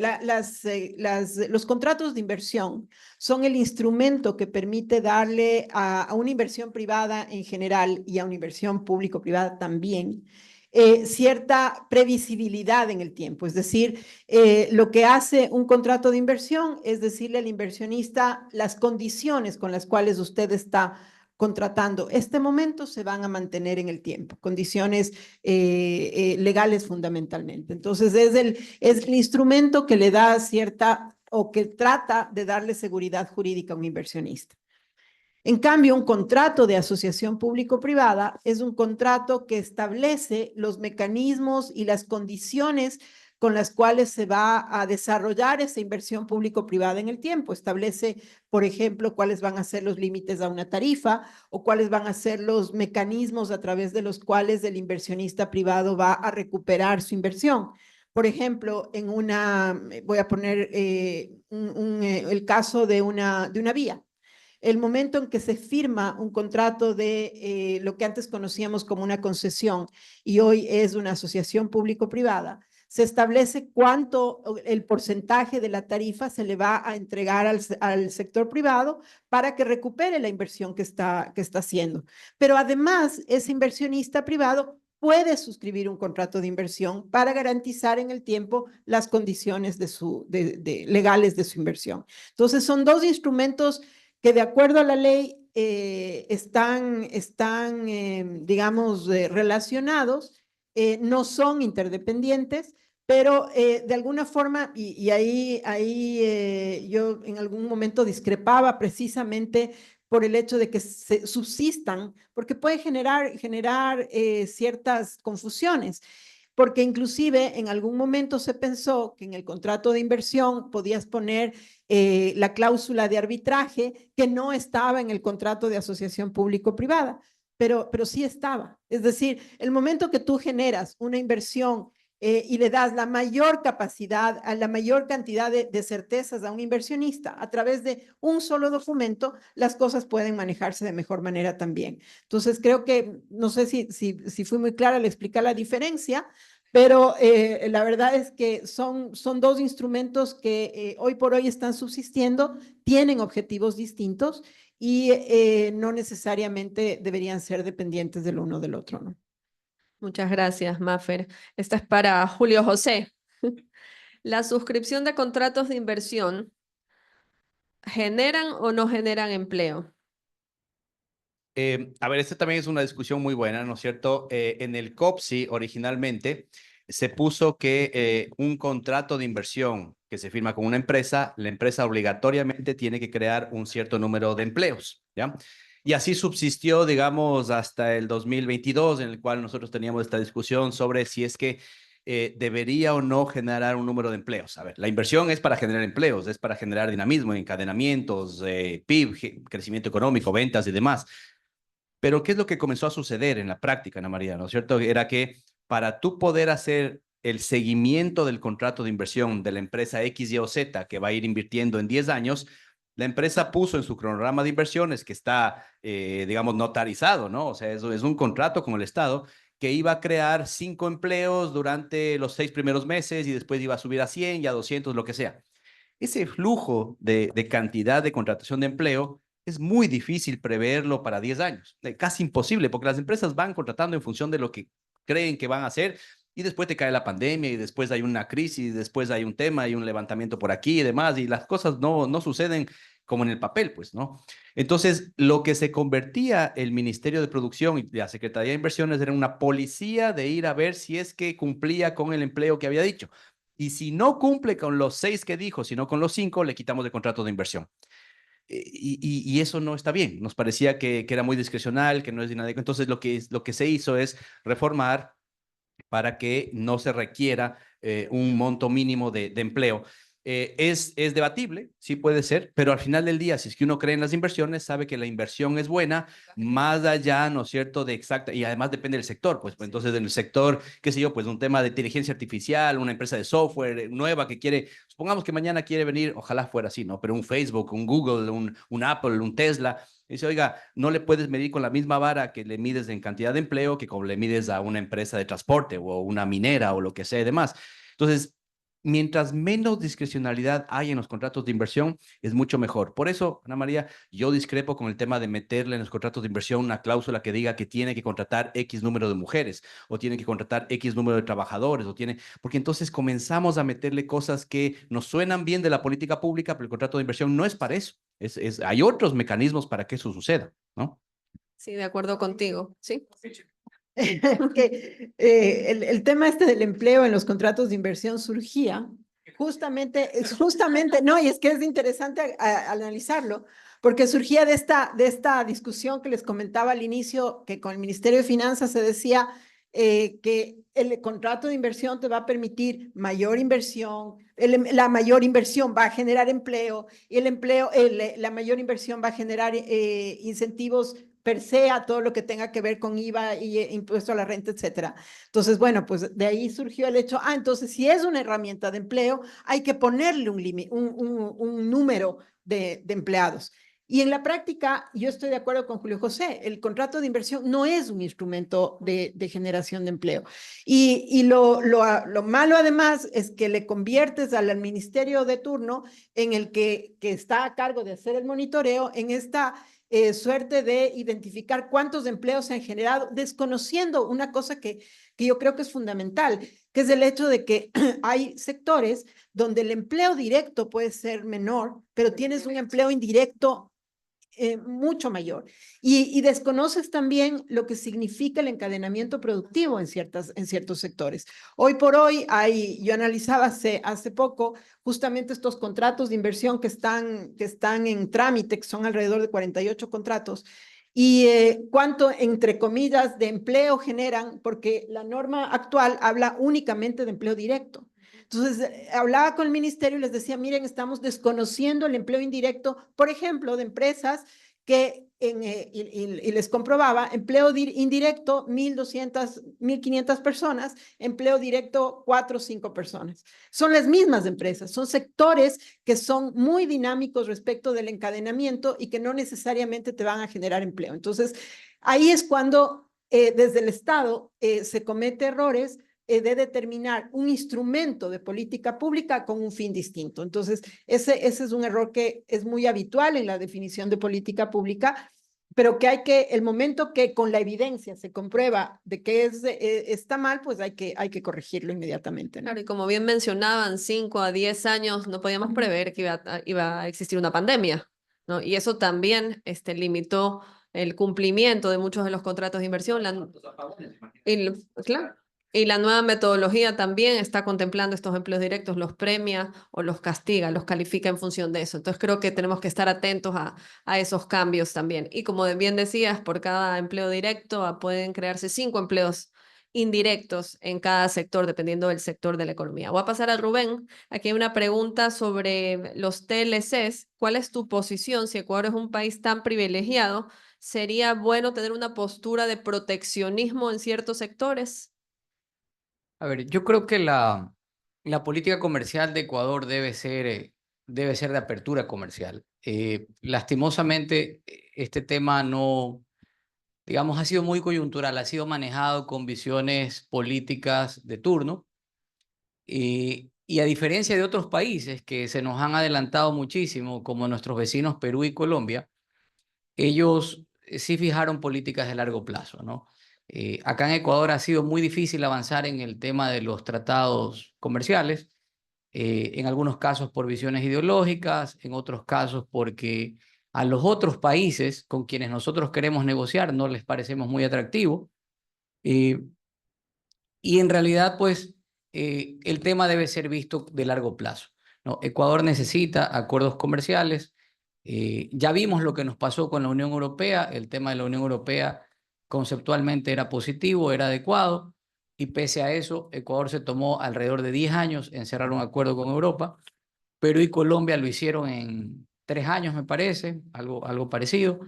los contratos de inversión son el instrumento que permite darle a una inversión privada en general y a una inversión público-privada también cierta previsibilidad en el tiempo. Es decir, lo que hace un contrato de inversión es decirle al inversionista las condiciones con las cuales usted está contratando este momento se van a mantener en el tiempo, condiciones legales fundamentalmente. Entonces, es el instrumento que le da cierta o que trata de darle seguridad jurídica a un inversionista. En cambio, un contrato de asociación público-privada es un contrato que establece los mecanismos y las condiciones con las cuales se va a desarrollar esa inversión público-privada en el tiempo. Establece, por ejemplo, cuáles van a ser los límites a una tarifa o cuáles van a ser los mecanismos a través de los cuales el inversionista privado va a recuperar su inversión. Por ejemplo, voy a poner el caso de una vía. El momento en que se firma un contrato de lo que antes conocíamos como una concesión y hoy es una asociación público-privada, se establece cuánto el porcentaje de la tarifa se le va a entregar al sector privado para que recupere la inversión que está haciendo. Pero además, ese inversionista privado puede suscribir un contrato de inversión para garantizar en el tiempo las condiciones legales de su inversión. Entonces, son dos instrumentos que de acuerdo a la ley están digamos, relacionados, no son interdependientes, pero de alguna forma, y ahí yo en algún momento discrepaba precisamente por el hecho de que se subsistan, porque puede generar ciertas confusiones. Porque inclusive en algún momento se pensó que en el contrato de inversión podías poner la cláusula de arbitraje que no estaba en el contrato de asociación público-privada, pero sí estaba. Es decir, el momento que tú generas una inversión y le das la mayor capacidad, a la mayor cantidad de certezas a un inversionista a través de un solo documento, las cosas pueden manejarse de mejor manera también. Entonces, creo que, no sé si fui muy clara al explicar la diferencia, pero la verdad es que son dos instrumentos que hoy por hoy están subsistiendo, tienen objetivos distintos y no necesariamente deberían ser dependientes del uno del otro, ¿no? Muchas gracias, Mafer. Esta es para Julio José. ¿La suscripción de contratos de inversión generan o no generan empleo? A ver, esta también es una discusión muy buena, ¿no es cierto? En el COPSI originalmente se puso que un contrato de inversión que se firma con una empresa, la empresa obligatoriamente tiene que crear un cierto número de empleos, ¿ya? Y así subsistió, digamos, hasta el 2022, en el cual nosotros teníamos esta discusión sobre si es que debería o no generar un número de empleos. A ver, la inversión es para generar empleos, es para generar dinamismo, encadenamientos, PIB, crecimiento económico, ventas y demás. Pero ¿qué es lo que comenzó a suceder en la práctica, Ana María? ¿No es cierto? Era que para tú poder hacer el seguimiento del contrato de inversión de la empresa X, Y o Z que va a ir invirtiendo en 10 años, la empresa puso en su cronograma de inversiones que está, digamos, notarizado, ¿no? O sea, eso es un contrato con el Estado que iba a crear 5 empleos durante los 6 primeros meses y después iba a subir a 100 y a 200, lo que sea. Ese flujo de cantidad de contratación de empleo es muy difícil preverlo para 10 años, casi imposible, porque las empresas van contratando en función de lo que creen que van a hacer y después te cae la pandemia y después hay una crisis, después hay un tema, hay un levantamiento por aquí y demás y las cosas no suceden como en el papel, pues, ¿no? Entonces, lo que se convertía el Ministerio de Producción y la Secretaría de Inversiones era una policía de ir a ver si es que cumplía con el empleo que había dicho. Y si no cumple con los 6 que dijo, sino con los 5, le quitamos el contrato de inversión. Y eso no está bien. Nos parecía que era muy discrecional, que no es dinámico. Entonces, lo que se hizo es reformar para que no se requiera un monto mínimo de empleo. Es debatible, sí puede ser, pero al final del día, si es que uno cree en las inversiones, sabe que la inversión es buena, más allá, ¿no es cierto?, de exacta, y además depende del sector, pues entonces en el sector, qué sé yo, pues un tema de inteligencia artificial, una empresa de software nueva que quiere, supongamos que mañana quiere venir, ojalá fuera así, ¿no? Pero un Facebook, un Google, un Apple, un Tesla, dice, oiga, no le puedes medir con la misma vara que le mides en cantidad de empleo que como le mides a una empresa de transporte o una minera o lo que sea y demás. Entonces, mientras menos discrecionalidad hay en los contratos de inversión, es mucho mejor. Por eso, Ana María, yo discrepo con el tema de meterle en los contratos de inversión una cláusula que diga que tiene que contratar X número de mujeres o tiene que contratar X número de trabajadores porque entonces comenzamos a meterle cosas que nos suenan bien de la política pública, pero el contrato de inversión no es para eso. Hay otros mecanismos para que eso suceda, ¿no? Sí, de acuerdo contigo, ¿sí? Que, el tema este del empleo en los contratos de inversión surgía justamente, no, y es que es interesante analizarlo, porque surgía de esta discusión que les comentaba al inicio, que con el Ministerio de Finanzas se decía que el contrato de inversión te va a permitir mayor inversión, la mayor inversión va a generar empleo, y el empleo, la mayor inversión va a generar incentivos per se a todo lo que tenga que ver con IVA y impuesto a la renta, etcétera. Entonces, bueno, pues de ahí surgió el hecho, entonces si es una herramienta de empleo, hay que ponerle un número de empleados. Y en la práctica, yo estoy de acuerdo con Julio José, el contrato de inversión no es un instrumento de generación de empleo. Y lo malo además es que le conviertes al ministerio de turno en el que está a cargo de hacer el monitoreo en esta suerte de identificar cuántos empleos se han generado, desconociendo una cosa que yo creo que es fundamental, que es el hecho de que hay sectores donde el empleo directo puede ser menor, pero tienes un empleo indirecto mucho mayor. Y desconoces también lo que significa el encadenamiento productivo en ciertos sectores. Hoy por hoy, yo analizaba hace poco justamente estos contratos de inversión que están en trámite, que son alrededor de 48 contratos, y cuánto, entre comillas, de empleo generan, porque la norma actual habla únicamente de empleo directo. Entonces, hablaba con el ministerio y les decía, miren, estamos desconociendo el empleo indirecto, por ejemplo, de empresas que, y les comprobaba, empleo indirecto, 1,200, 1,500 personas, empleo directo, 4 o 5 personas. Son las mismas empresas, son sectores que son muy dinámicos respecto del encadenamiento y que no necesariamente te van a generar empleo. Entonces, ahí es cuando desde el Estado se comete errores de determinar un instrumento de política pública con un fin distinto. Entonces, ese es un error que es muy habitual en la definición de política pública, pero que el momento que con la evidencia se comprueba de que está mal, pues hay que corregirlo inmediatamente, ¿no? Claro, y como bien mencionaban, 5 a 10 años no podíamos prever que iba a existir una pandemia, ¿no? Y eso también limitó el cumplimiento de muchos de los contratos de inversión. Claro. Y la nueva metodología también está contemplando estos empleos directos, los premia o los castiga, los califica en función de eso. Entonces creo que tenemos que estar atentos a esos cambios también. Y como bien decías, por cada empleo directo pueden crearse 5 empleos indirectos en cada sector, dependiendo del sector de la economía. Voy a pasar a Rubén. Aquí hay una pregunta sobre los TLCs. ¿Cuál es tu posición? Si Ecuador es un país tan privilegiado, ¿sería bueno tener una postura de proteccionismo en ciertos sectores? A ver, yo creo que la política comercial de Ecuador debe ser de apertura comercial. Lastimosamente, este tema no, digamos, ha sido muy coyuntural, ha sido manejado con visiones políticas de turno. Y a diferencia de otros países que se nos han adelantado muchísimo, como nuestros vecinos Perú y Colombia, ellos sí fijaron políticas de largo plazo, ¿no? Acá en Ecuador ha sido muy difícil avanzar en el tema de los tratados comerciales, en algunos casos por visiones ideológicas, en otros casos porque a los otros países con quienes nosotros queremos negociar no les parecemos muy atractivos. Y en realidad, pues, el tema debe ser visto de largo plazo, ¿no? Ecuador necesita acuerdos comerciales. Ya vimos lo que nos pasó con la Unión Europea. El tema de la Unión Europea conceptualmente era positivo, era adecuado, y pese a eso, Ecuador se tomó alrededor de 10 años en cerrar un acuerdo con Europa. Perú y Colombia lo hicieron en 3 años, me parece, algo parecido.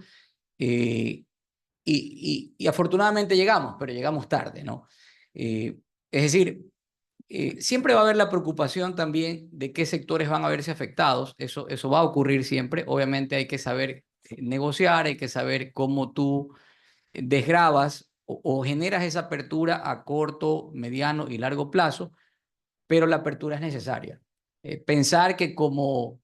Y afortunadamente llegamos, pero llegamos tarde, ¿no? Es decir, siempre va a haber la preocupación también de qué sectores van a verse afectados. Eso va a ocurrir siempre. Obviamente hay que saber negociar, hay que saber cómo tú desgravas o generas esa apertura a corto, mediano y largo plazo, pero la apertura es necesaria. Pensar que como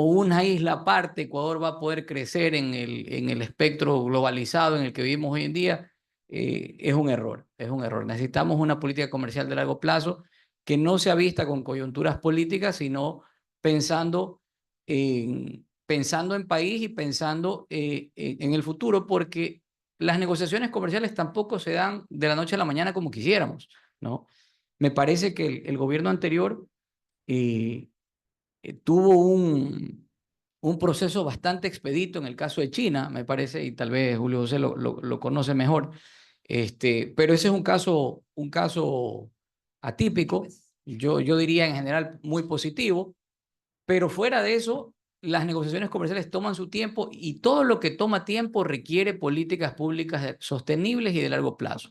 una isla aparte, Ecuador va a poder crecer en el espectro globalizado en el que vivimos hoy en día, es un error, es un error. Necesitamos una política comercial de largo plazo que no sea vista con coyunturas políticas, sino pensando en pensando en país y pensando en el futuro, porque las negociaciones comerciales tampoco se dan de la noche a la mañana como quisiéramos, ¿no? Me parece que el gobierno anterior tuvo un proceso bastante expedito en el caso de China, me parece, y tal vez Julio José lo conoce mejor, pero ese es un caso atípico, yo diría en general muy positivo, pero fuera de eso, las negociaciones comerciales toman su tiempo y todo lo que toma tiempo requiere políticas públicas sostenibles y de largo plazo.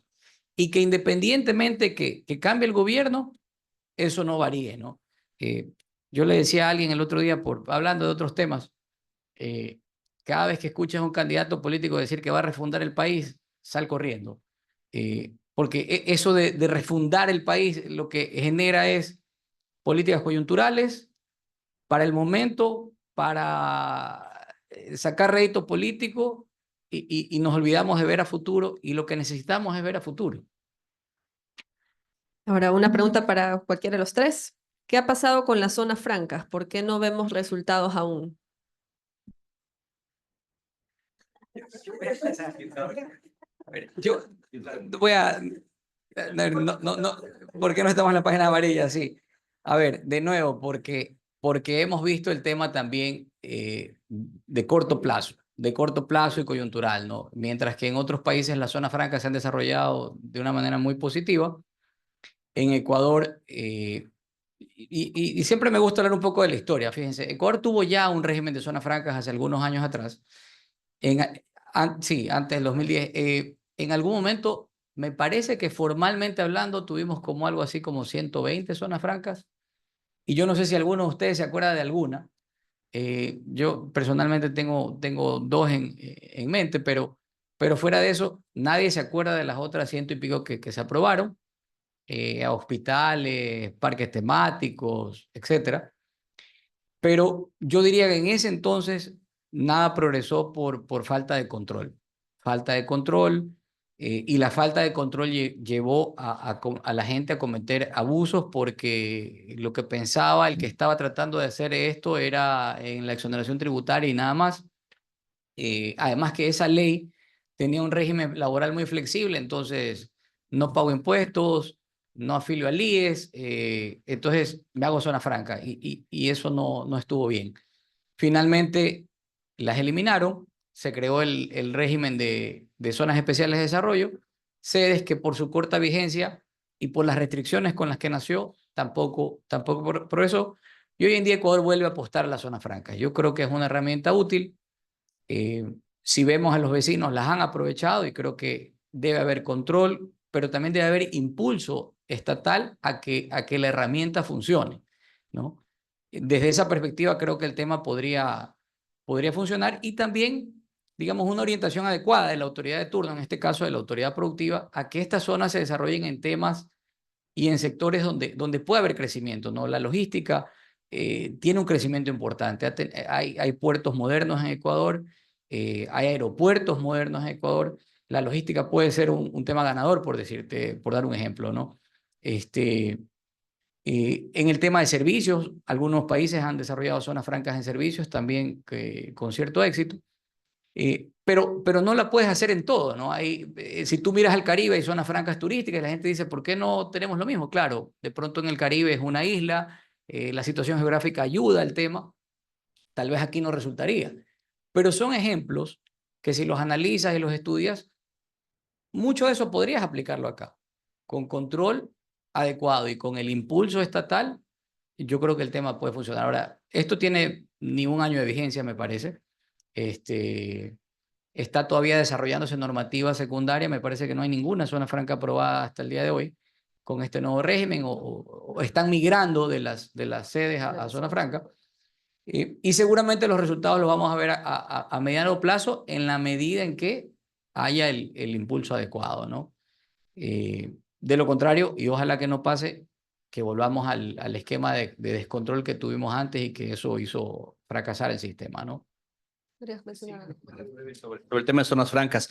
Y que independientemente que cambie el gobierno, eso no varíe, ¿no? Yo le decía a alguien el otro día, hablando de otros temas, cada vez que escuchas a un candidato político decir que va a refundar el país, sal corriendo. Porque eso de refundar el país lo que genera es políticas coyunturales para el momento, para sacar rédito político y nos olvidamos de ver a futuro y lo que necesitamos es ver a futuro. Ahora, una pregunta para cualquiera de los tres. ¿Qué ha pasado con las zonas francas? ¿Por qué no vemos resultados aún? Yo voy a... No, ¿por qué no estamos en la página amarilla? Sí. A ver, de nuevo, porque hemos visto el tema también de corto plazo y coyuntural, ¿no? Mientras que en otros países las zonas francas se han desarrollado de una manera muy positiva. En Ecuador, y siempre me gusta hablar un poco de la historia, fíjense, Ecuador tuvo ya un régimen de zonas francas hace algunos años atrás, sí, antes del 2010. En algún momento, me parece que formalmente hablando, tuvimos como algo así como 120 zonas francas, y yo no sé si alguno de ustedes se acuerda de alguna. Yo personalmente tengo dos en mente, pero fuera de eso, nadie se acuerda de las otras ciento y pico que se aprobaron. A hospitales, parques temáticos, etcétera. Pero yo diría que en ese entonces nada progresó por falta de control. Falta de control, y la falta de control llevó a la gente a cometer abusos porque lo que pensaba el que estaba tratando de hacer esto era en la exoneración tributaria y nada más. Además que esa ley tenía un régimen laboral muy flexible, entonces no pago impuestos, no afilio al IES, entonces me hago zona franca y eso no estuvo bien. Finalmente las eliminaron, se creó el régimen de zonas especiales de desarrollo, sedes que por su corta vigencia y por las restricciones con las que nació tampoco progresó, y hoy en día Ecuador vuelve a apostar a la zona franca. Yo creo que es una herramienta útil. Si vemos a los vecinos, las han aprovechado y creo que debe haber control, pero también debe haber impulso estatal a que la herramienta funcione, ¿no? Desde esa perspectiva creo que el tema podría funcionar y también, digamos, una orientación adecuada de la autoridad de turno, en este caso de la autoridad productiva, a que estas zonas se desarrollen en temas y en sectores donde puede haber crecimiento, ¿no? La logística tiene un crecimiento importante. Hay puertos modernos en Ecuador, hay aeropuertos modernos en Ecuador. La logística puede ser un tema ganador, por dar un ejemplo, ¿no? En el tema de servicios, algunos países han desarrollado zonas francas en servicios también con cierto éxito. Pero no la puedes hacer en todo, ¿no? Si tú miras al Caribe, hay zonas francas turísticas y la gente dice, ¿por qué no tenemos lo mismo? Claro, de pronto en el Caribe es una isla, la situación geográfica ayuda al tema, tal vez aquí no resultaría. Pero son ejemplos que si los analizas y los estudias, mucho de eso podrías aplicarlo acá. Con control adecuado y con el impulso estatal, yo creo que el tema puede funcionar. Ahora, esto tiene ni un año de vigencia, me parece. Está todavía desarrollándose normativa secundaria, me parece que no hay ninguna zona franca aprobada hasta el día de hoy con este nuevo régimen o están migrando de las sedes a zona franca. Y seguramente los resultados los vamos a ver a mediano plazo en la medida en que haya el impulso adecuado, ¿no? De lo contrario, y ojalá que no pase, que volvamos al esquema de descontrol que tuvimos antes y que eso hizo fracasar el sistema, ¿no? Sobre el tema de zonas francas.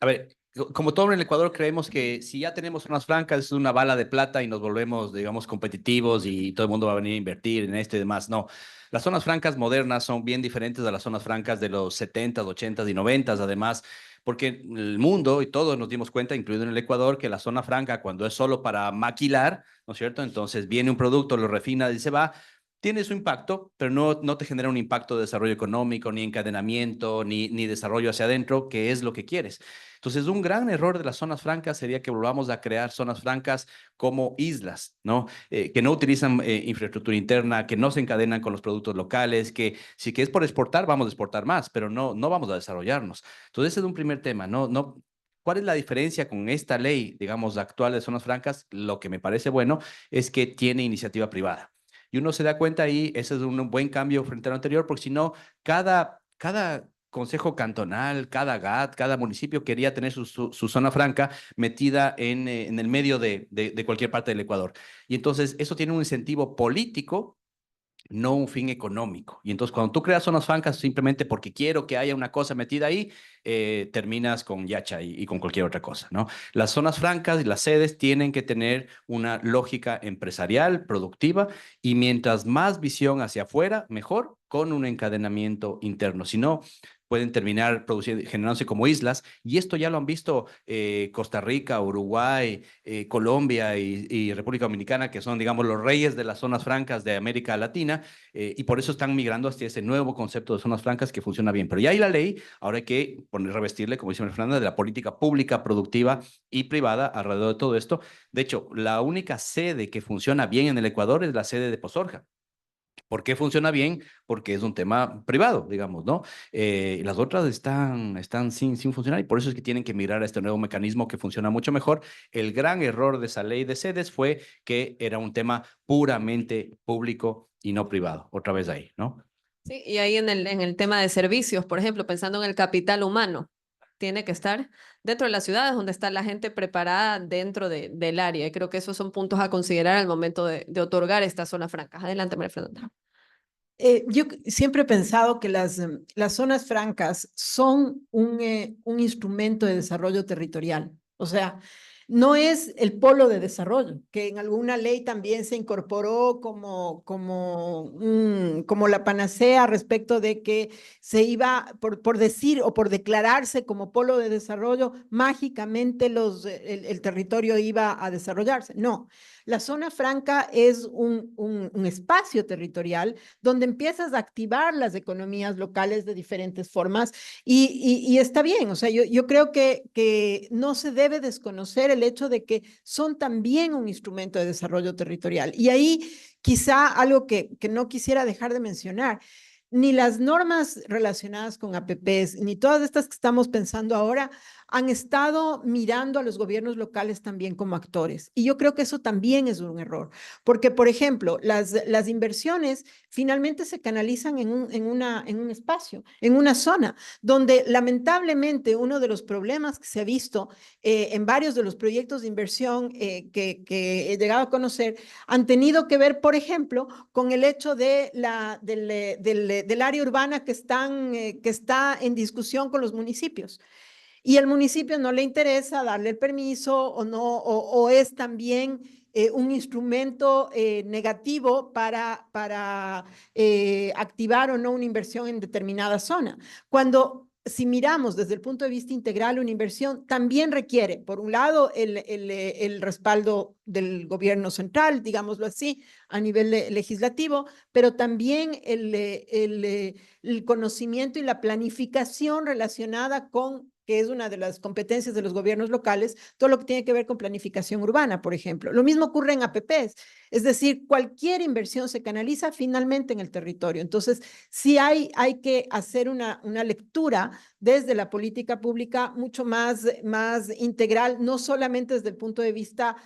A ver, como todo en el Ecuador, creemos que si ya tenemos zonas francas es una bala de plata y nos volvemos, digamos, competitivos y todo el mundo va a venir a invertir en esto y demás. No, las zonas francas modernas son bien diferentes a las zonas francas de los 70s, 80s y 90s, además, porque el mundo y todos nos dimos cuenta, incluido en el Ecuador, que la zona franca, cuando es solo para maquilar, ¿no es cierto? Entonces viene un producto, lo refina y se va. Tiene su impacto, pero no te genera un impacto de desarrollo económico, ni encadenamiento, ni desarrollo hacia adentro, que es lo que quieres. Entonces, un gran error de las zonas francas sería que volvamos a crear zonas francas como islas, ¿no? Que no utilizan infraestructura interna, que no se encadenan con los productos locales, que si que es por exportar, vamos a exportar más, pero no vamos a desarrollarnos. Entonces, ese es un primer tema, ¿no? ¿Cuál es la diferencia con esta ley, digamos, actual de zonas francas? Lo que me parece bueno es que tiene iniciativa privada. Y uno se da cuenta ahí, ese es un buen cambio frente a lo anterior, porque si no, cada consejo cantonal, cada GAT, cada municipio quería tener su zona franca metida en el medio de cualquier parte del Ecuador. Y entonces eso tiene un incentivo político, no un fin económico. Y entonces cuando tú creas zonas francas simplemente porque quiero que haya una cosa metida ahí, terminas con yacha y con cualquier otra cosa, ¿no? Las zonas francas y las sedes tienen que tener una lógica empresarial, productiva, y mientras más visión hacia afuera, mejor, con un encadenamiento interno. Si no, pueden terminar generándose como islas, y esto ya lo han visto Costa Rica, Uruguay, Colombia y República Dominicana, que son, digamos, los reyes de las zonas francas de América Latina, y por eso están migrando hacia ese nuevo concepto de zonas francas que funciona bien. Pero ya hay la ley, ahora hay que revestirle, como dice Fernanda, de la política pública, productiva y privada alrededor de todo esto. De hecho, la única sede que funciona bien en el Ecuador es la sede de Pozorja. ¿Por qué funciona bien? Porque es un tema privado, digamos, ¿no? Las otras están sin funcionar, y por eso es que tienen que migrar a este nuevo mecanismo que funciona mucho mejor. El gran error de esa ley de sedes fue que era un tema puramente público y no privado. Otra vez ahí, ¿no? Sí, y ahí en el tema de servicios, por ejemplo, pensando en el capital humano, tiene que estar dentro de las ciudades donde está la gente preparada dentro del área. Y creo que esos son puntos a considerar al momento de otorgar estas zonas francas. Adelante, María Fernanda. Yo siempre he pensado que las zonas francas son un instrumento de desarrollo territorial. O sea, no es el polo de desarrollo, que en alguna ley también se incorporó como la panacea respecto de que se iba, por decir o por declararse como polo de desarrollo, mágicamente el territorio iba a desarrollarse. No, la zona franca es un espacio territorial donde empiezas a activar las economías locales de diferentes formas y está bien. O sea, yo creo que no se debe desconocer el hecho de que son también un instrumento de desarrollo territorial. Y ahí quizá algo que no quisiera dejar de mencionar, ni las normas relacionadas con APPs, ni todas estas que estamos pensando ahora, han estado mirando a los gobiernos locales también como actores. Y yo creo que eso también es un error, porque, por ejemplo, las inversiones finalmente se canalizan en un espacio, en una zona, donde lamentablemente uno de los problemas que se ha visto en varios de los proyectos de inversión que he llegado a conocer han tenido que ver, por ejemplo, con el hecho del área urbana que está en discusión con los municipios. Y el municipio no le interesa darle el permiso o es también un instrumento negativo para activar o no una inversión en determinada zona. Cuando si miramos desde el punto de vista integral, una inversión también requiere, por un lado, el respaldo del gobierno central, digámoslo así, a nivel legislativo, pero también el conocimiento y la planificación relacionada con, que es una de las competencias de los gobiernos locales, todo lo que tiene que ver con planificación urbana, por ejemplo. Lo mismo ocurre en APPs, es decir, cualquier inversión se canaliza finalmente en el territorio. Entonces, sí hay que hacer una lectura desde la política pública mucho más integral, no solamente desde el punto de vista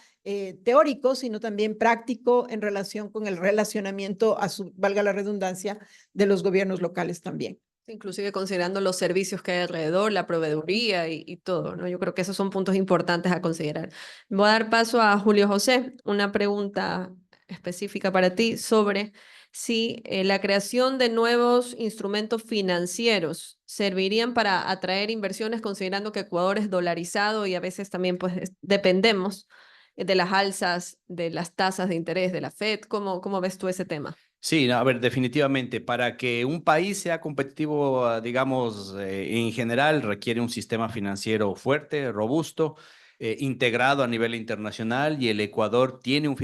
teórico, sino también práctico en relación con el relacionamiento, valga la redundancia, de los gobiernos locales también. Inclusive considerando los servicios que hay alrededor, la proveeduría y todo, ¿no? Yo creo que esos son puntos importantes a considerar. Voy a dar paso a Julio José, una pregunta específica para ti sobre si la creación de nuevos instrumentos financieros servirían para atraer inversiones, considerando que Ecuador es dolarizado y a veces también pues dependemos de las alzas de las tasas de interés de la Fed. ¿Cómo ves tú ese tema? Sí, no, a ver, definitivamente, para que un país sea competitivo, digamos, en general, requiere un sistema financiero fuerte, robusto, integrado a nivel internacional, y el Ecuador tiene un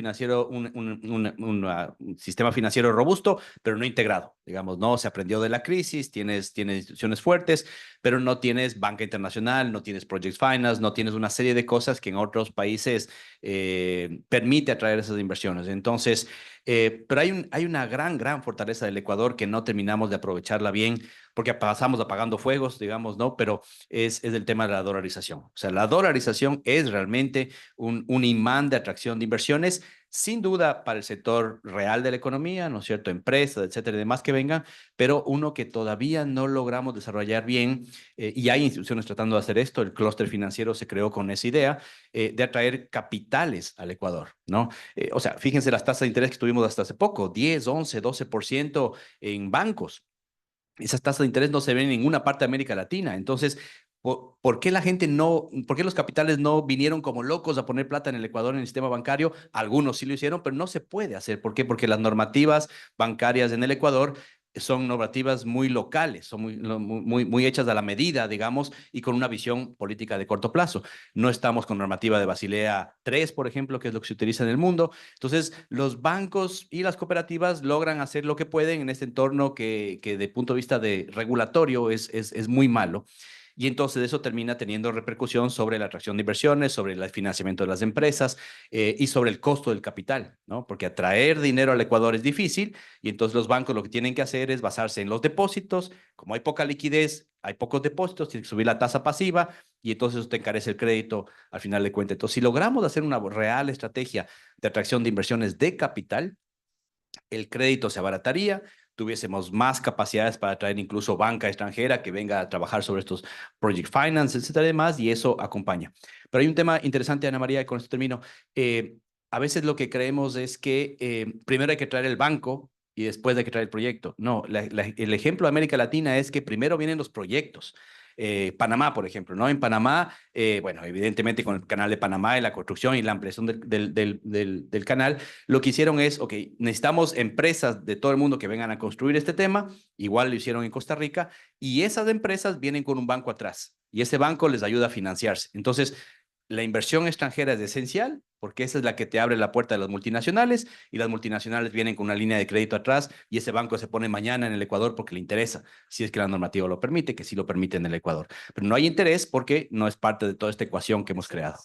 un sistema financiero robusto, pero no integrado, digamos, no se aprendió de la crisis, tienes instituciones fuertes, pero no tienes banca internacional, no tienes project finance, no tienes una serie de cosas que en otros países permite atraer esas inversiones. Entonces, pero hay una gran fortaleza del Ecuador que no terminamos de aprovecharla bien porque pasamos apagando fuegos, digamos, ¿no? Pero es el tema de la dolarización. O sea, la dolarización es realmente un imán de atracción de inversiones, sin duda para el sector real de la economía, ¿no es cierto? Empresas, etcétera, y demás que vengan, pero uno que todavía no logramos desarrollar bien, y hay instituciones tratando de hacer esto. El clúster financiero se creó con esa idea de atraer capitales al Ecuador, ¿no? O sea, fíjense las tasas de interés que tuvimos hasta hace poco, 10, 11, 12% en bancos. Esas tasas de interés no se ven en ninguna parte de América Latina. Entonces, ¿por qué la gente no, por qué los capitales no vinieron como locos a poner plata en el Ecuador en el sistema bancario? Algunos sí lo hicieron, pero no se puede hacer. ¿Por qué? Porque las normativas bancarias en el Ecuador son normativas muy locales, son muy hechas a la medida, digamos, y con una visión política de corto plazo. No estamos con normativa de Basilea III, por ejemplo, que es lo que se utiliza en el mundo. Entonces, los bancos y las cooperativas logran hacer lo que pueden en este entorno que de punto de vista de regulatorio es muy malo. Y entonces eso termina teniendo repercusión sobre la atracción de inversiones, sobre el financiamiento de las empresas, y sobre el costo del capital, ¿no? Porque atraer dinero al Ecuador es difícil, y entonces los bancos lo que tienen que hacer es basarse en los depósitos. Como hay poca liquidez, hay pocos depósitos, tienen que subir la tasa pasiva, y entonces eso te encarece el crédito al final de cuentas. Entonces, si logramos hacer una real estrategia de atracción de inversiones de capital, el crédito se abarataría, tuviésemos más capacidades para atraer incluso banca extranjera que venga a trabajar sobre estos project finance, etcétera, y demás, y eso acompaña. Pero hay un tema interesante, Ana María, y con esto termino. A veces lo que creemos es que primero hay que traer el banco y después hay que traer el proyecto. No, el ejemplo de América Latina es que primero vienen los proyectos. Panamá, por ejemplo, ¿no? En Panamá, bueno, evidentemente con el canal de Panamá y la construcción y la ampliación del canal, lo que hicieron es, ok, necesitamos empresas de todo el mundo que vengan a construir este tema, igual lo hicieron en Costa Rica, y esas empresas vienen con un banco atrás, y ese banco les ayuda a financiarse. Entonces, la inversión extranjera es esencial porque esa es la que te abre la puerta de las multinacionales, y las multinacionales vienen con una línea de crédito atrás, y ese banco se pone mañana en el Ecuador porque le interesa, si es que la normativa lo permite, que sí lo permite en el Ecuador. Pero no hay interés porque no es parte de toda esta ecuación que hemos creado.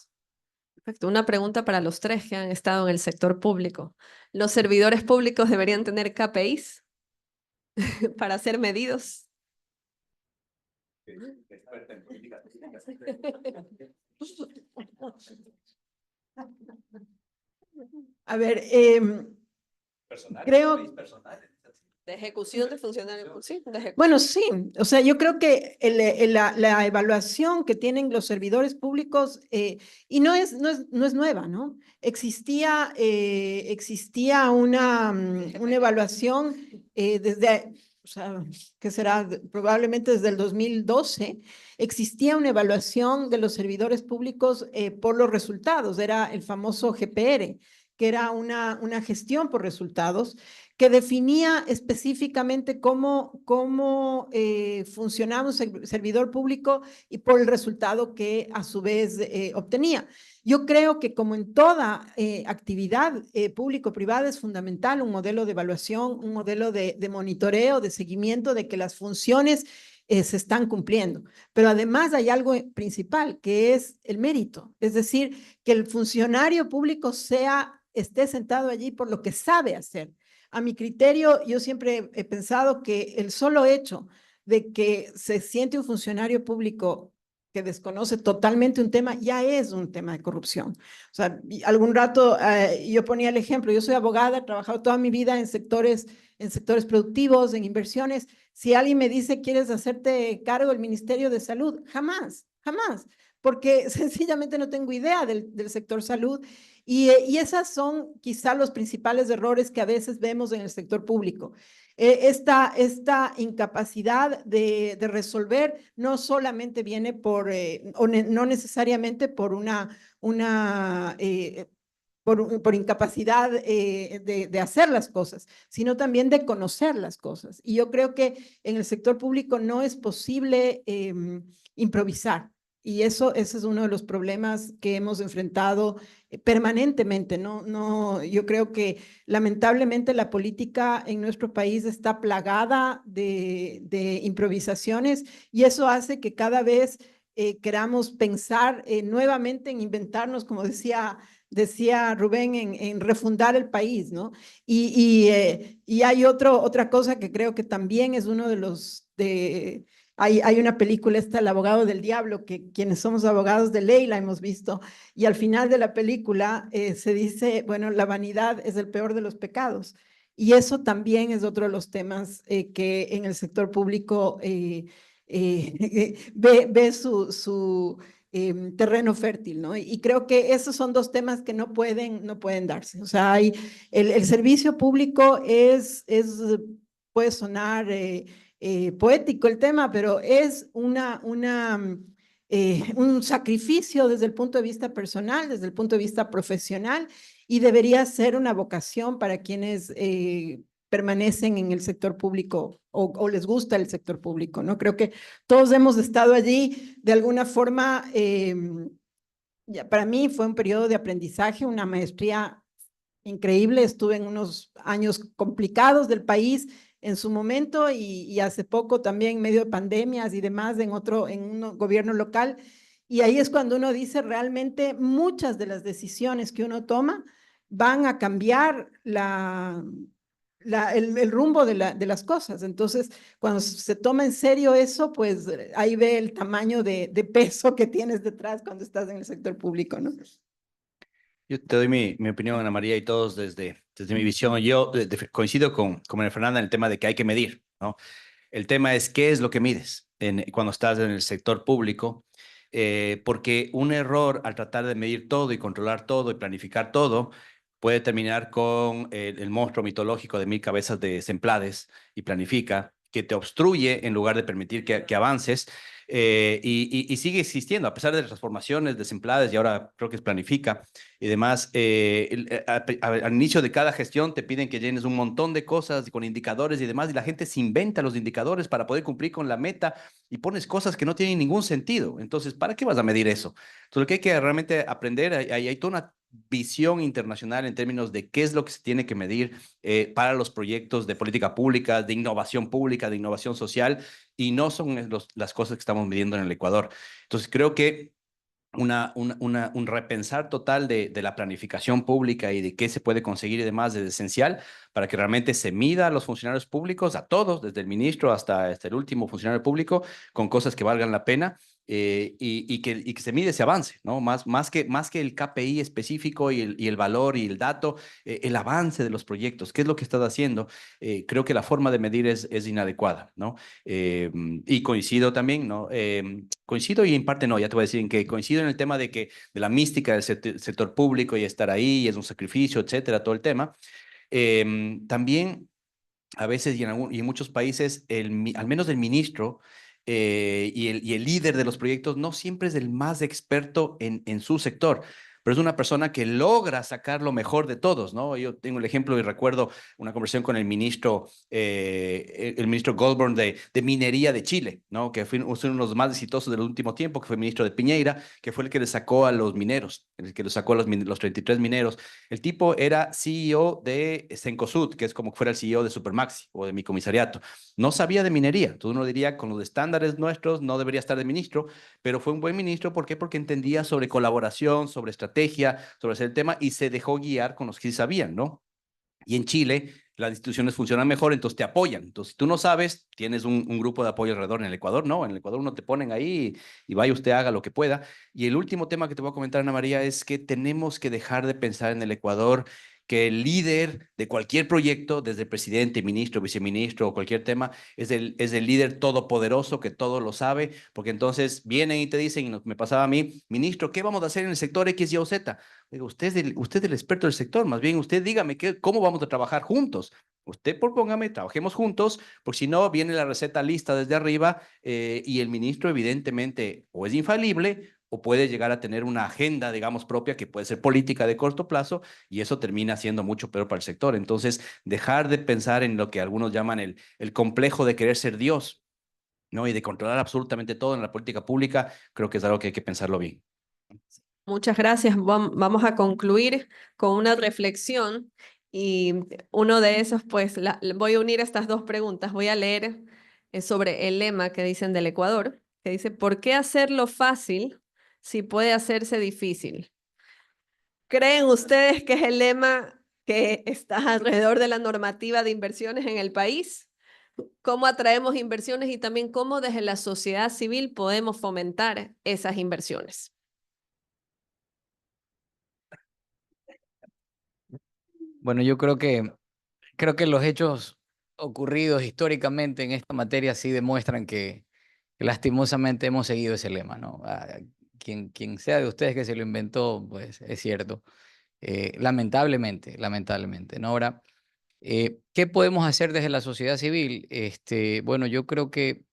Perfecto. Una pregunta para los tres que han estado en el sector público. ¿Los servidores públicos deberían tener KPIs para ser medidos? A ver, Personal, creo... De ejecución de funcionarios, sí, de ejecución. Bueno, sí, o sea, yo creo que la evaluación que tienen los servidores públicos, y no es nueva, ¿no? Existía una evaluación desde, o sea, ¿qué será? Probablemente desde el 2012, existía una evaluación de los servidores públicos por los resultados, era el famoso GPR, que era una gestión por resultados, que definía específicamente cómo funcionaba un servidor público y por el resultado que a su vez obtenía. Yo creo que como en toda actividad público-privada es fundamental un modelo de evaluación, un modelo de monitoreo, de seguimiento de que las funciones se están cumpliendo. Pero además hay algo principal, que es el mérito. Es decir, que el funcionario público esté sentado allí por lo que sabe hacer. A mi criterio, yo siempre he pensado que el solo hecho de que se siente un funcionario público que desconoce totalmente un tema, ya es un tema de corrupción. O sea, algún rato yo ponía el ejemplo, yo soy abogada, he trabajado toda mi vida en sectores productivos, en inversiones. Si alguien me dice, ¿quieres hacerte cargo del Ministerio de Salud? Jamás, jamás. porque sencillamente no tengo idea del sector salud. Y esas son quizá los principales errores que a veces vemos en el sector público. Esta incapacidad de resolver no solamente viene no necesariamente por por incapacidad de hacer las cosas, sino también de conocer las cosas. Y yo creo que en el sector público no es posible improvisar. Y ese es uno de los problemas que hemos enfrentado permanentemente, ¿no? Yo creo que lamentablemente la política en nuestro país está plagada de improvisaciones y eso hace que cada vez queramos pensar nuevamente en inventarnos, como decía Rubén, en refundar el país, ¿no? Y hay otra cosa que creo que también es uno de los... Hay una película, El abogado del diablo, que quienes somos abogados de ley la hemos visto, y al final de la película se dice, bueno, la vanidad es el peor de los pecados. Y eso también es otro de los temas que en el sector público ve su terreno fértil, ¿no? Y creo que esos son dos temas que no pueden darse. O sea, el servicio público puede sonar poético el tema, pero es un sacrificio desde el punto de vista personal, desde el punto de vista profesional, y debería ser una vocación para quienes permanecen en el sector público o les gusta el sector público, ¿no? Creo que todos hemos estado allí de alguna forma. Para mí fue un periodo de aprendizaje, una maestría increíble. Estuve en unos años complicados del país en su momento y hace poco también, en medio de pandemias y demás, en un gobierno local. Y ahí es cuando uno dice realmente muchas de las decisiones que uno toma van a cambiar el rumbo de las cosas. Entonces, cuando se toma en serio eso, pues ahí ve el tamaño de peso que tienes detrás cuando estás en el sector público, ¿no? Yo te doy mi opinión, Ana María, y todos desde mi visión. Yo coincido con María Fernanda en el tema de que hay que medir, ¿no? El tema es qué es lo que mides cuando estás en el sector público, porque un error al tratar de medir todo y controlar todo y planificar todo puede terminar con el monstruo mitológico de 1000 cabezas de Semplades y planifica, que te obstruye en lugar de permitir que avances. Y sigue existiendo, a pesar de las transformaciones de Semplades y ahora creo que es planifica y demás. Al inicio de cada gestión te piden que llenes un montón de cosas con indicadores y demás, y la gente se inventa los indicadores para poder cumplir con la meta y pones cosas que no tienen ningún sentido. Entonces, ¿para qué vas a medir eso? Entonces, lo que hay que realmente aprender, hay toda una visión internacional en términos de qué es lo que se tiene que medir para los proyectos de política pública, de innovación pública, de innovación social, y no son las cosas que estamos midiendo en el Ecuador. Entonces, creo que un repensar total de la planificación pública y de qué se puede conseguir y demás es esencial para que realmente se mida a los funcionarios públicos, a todos, desde el ministro hasta el último funcionario público, con cosas que valgan la pena. Y que se mide ese avance, ¿no? Más que el KPI específico y el valor y el dato, el avance de los proyectos, qué es lo que estás haciendo. Creo que la forma de medir es inadecuada, ¿no? Y coincido también, ¿no? Coincido y en parte no, ya te voy a decir en que coincido en el tema de la mística del sector público y estar ahí, es un sacrificio, etcétera, todo el tema. También a veces y en muchos países, al menos el ministro y el líder de los proyectos no siempre es el más experto en su sector, pero es una persona que logra sacar lo mejor de todos, ¿no? Yo tengo el ejemplo y recuerdo una conversación con el ministro Goldborn de minería de Chile, ¿no? Que fue uno de los más exitosos del último tiempo, que fue ministro de Piñera, que fue el que le sacó a los mineros, el que le sacó a los 33 mineros. El tipo era CEO de Cencosud, que es como que fuera el CEO de Supermaxi o de mi comisariato. No sabía de minería, entonces uno diría, con los estándares nuestros no debería estar de ministro, pero fue un buen ministro. ¿Por qué? Porque entendía sobre colaboración, sobre estrategia, sobre ese tema, y se dejó guiar con los que sí sabían, ¿no? Y en Chile las instituciones funcionan mejor, entonces te apoyan. Entonces, si tú no sabes, tienes un grupo de apoyo alrededor. En el Ecuador no, en el Ecuador uno te ponen ahí y vaya usted, haga lo que pueda. Y el último tema que te voy a comentar, Ana María, es que tenemos que dejar de pensar en el Ecuador que el líder de cualquier proyecto, desde el presidente, ministro, viceministro o cualquier tema, es el líder todopoderoso que todo lo sabe, porque entonces vienen y te dicen, y me pasaba a mí, ministro, ¿qué vamos a hacer en el sector X, Y o Z? Digo, usted es el experto del sector, más bien usted dígame cómo vamos a trabajar juntos. Usted propóngame, trabajemos juntos, porque si no, viene la receta lista desde arriba y el ministro evidentemente o es infalible o puede llegar a tener una agenda, digamos, propia que puede ser política de corto plazo y eso termina siendo mucho peor para el sector. Entonces, dejar de pensar en lo que algunos llaman el complejo de querer ser Dios, ¿no? Y de controlar absolutamente todo en la política pública, creo que es algo que hay que pensarlo bien. Muchas gracias. Vamos a concluir con una reflexión y uno de esos, pues voy a unir estas dos preguntas. Voy a leer sobre el lema que dicen del Ecuador, que dice, ¿por qué hacerlo fácil si puede hacerse difícil? ¿Creen ustedes que es el lema que está alrededor de la normativa de inversiones en el país? ¿Cómo atraemos inversiones y también cómo desde la sociedad civil podemos fomentar esas inversiones? Bueno, yo creo que los hechos ocurridos históricamente en esta materia sí demuestran que lastimosamente hemos seguido ese lema, ¿no? Quien sea de ustedes que se lo inventó, pues es cierto. Lamentablemente, ¿no? Ahora, ¿qué podemos hacer desde la sociedad civil? Bueno, yo creo que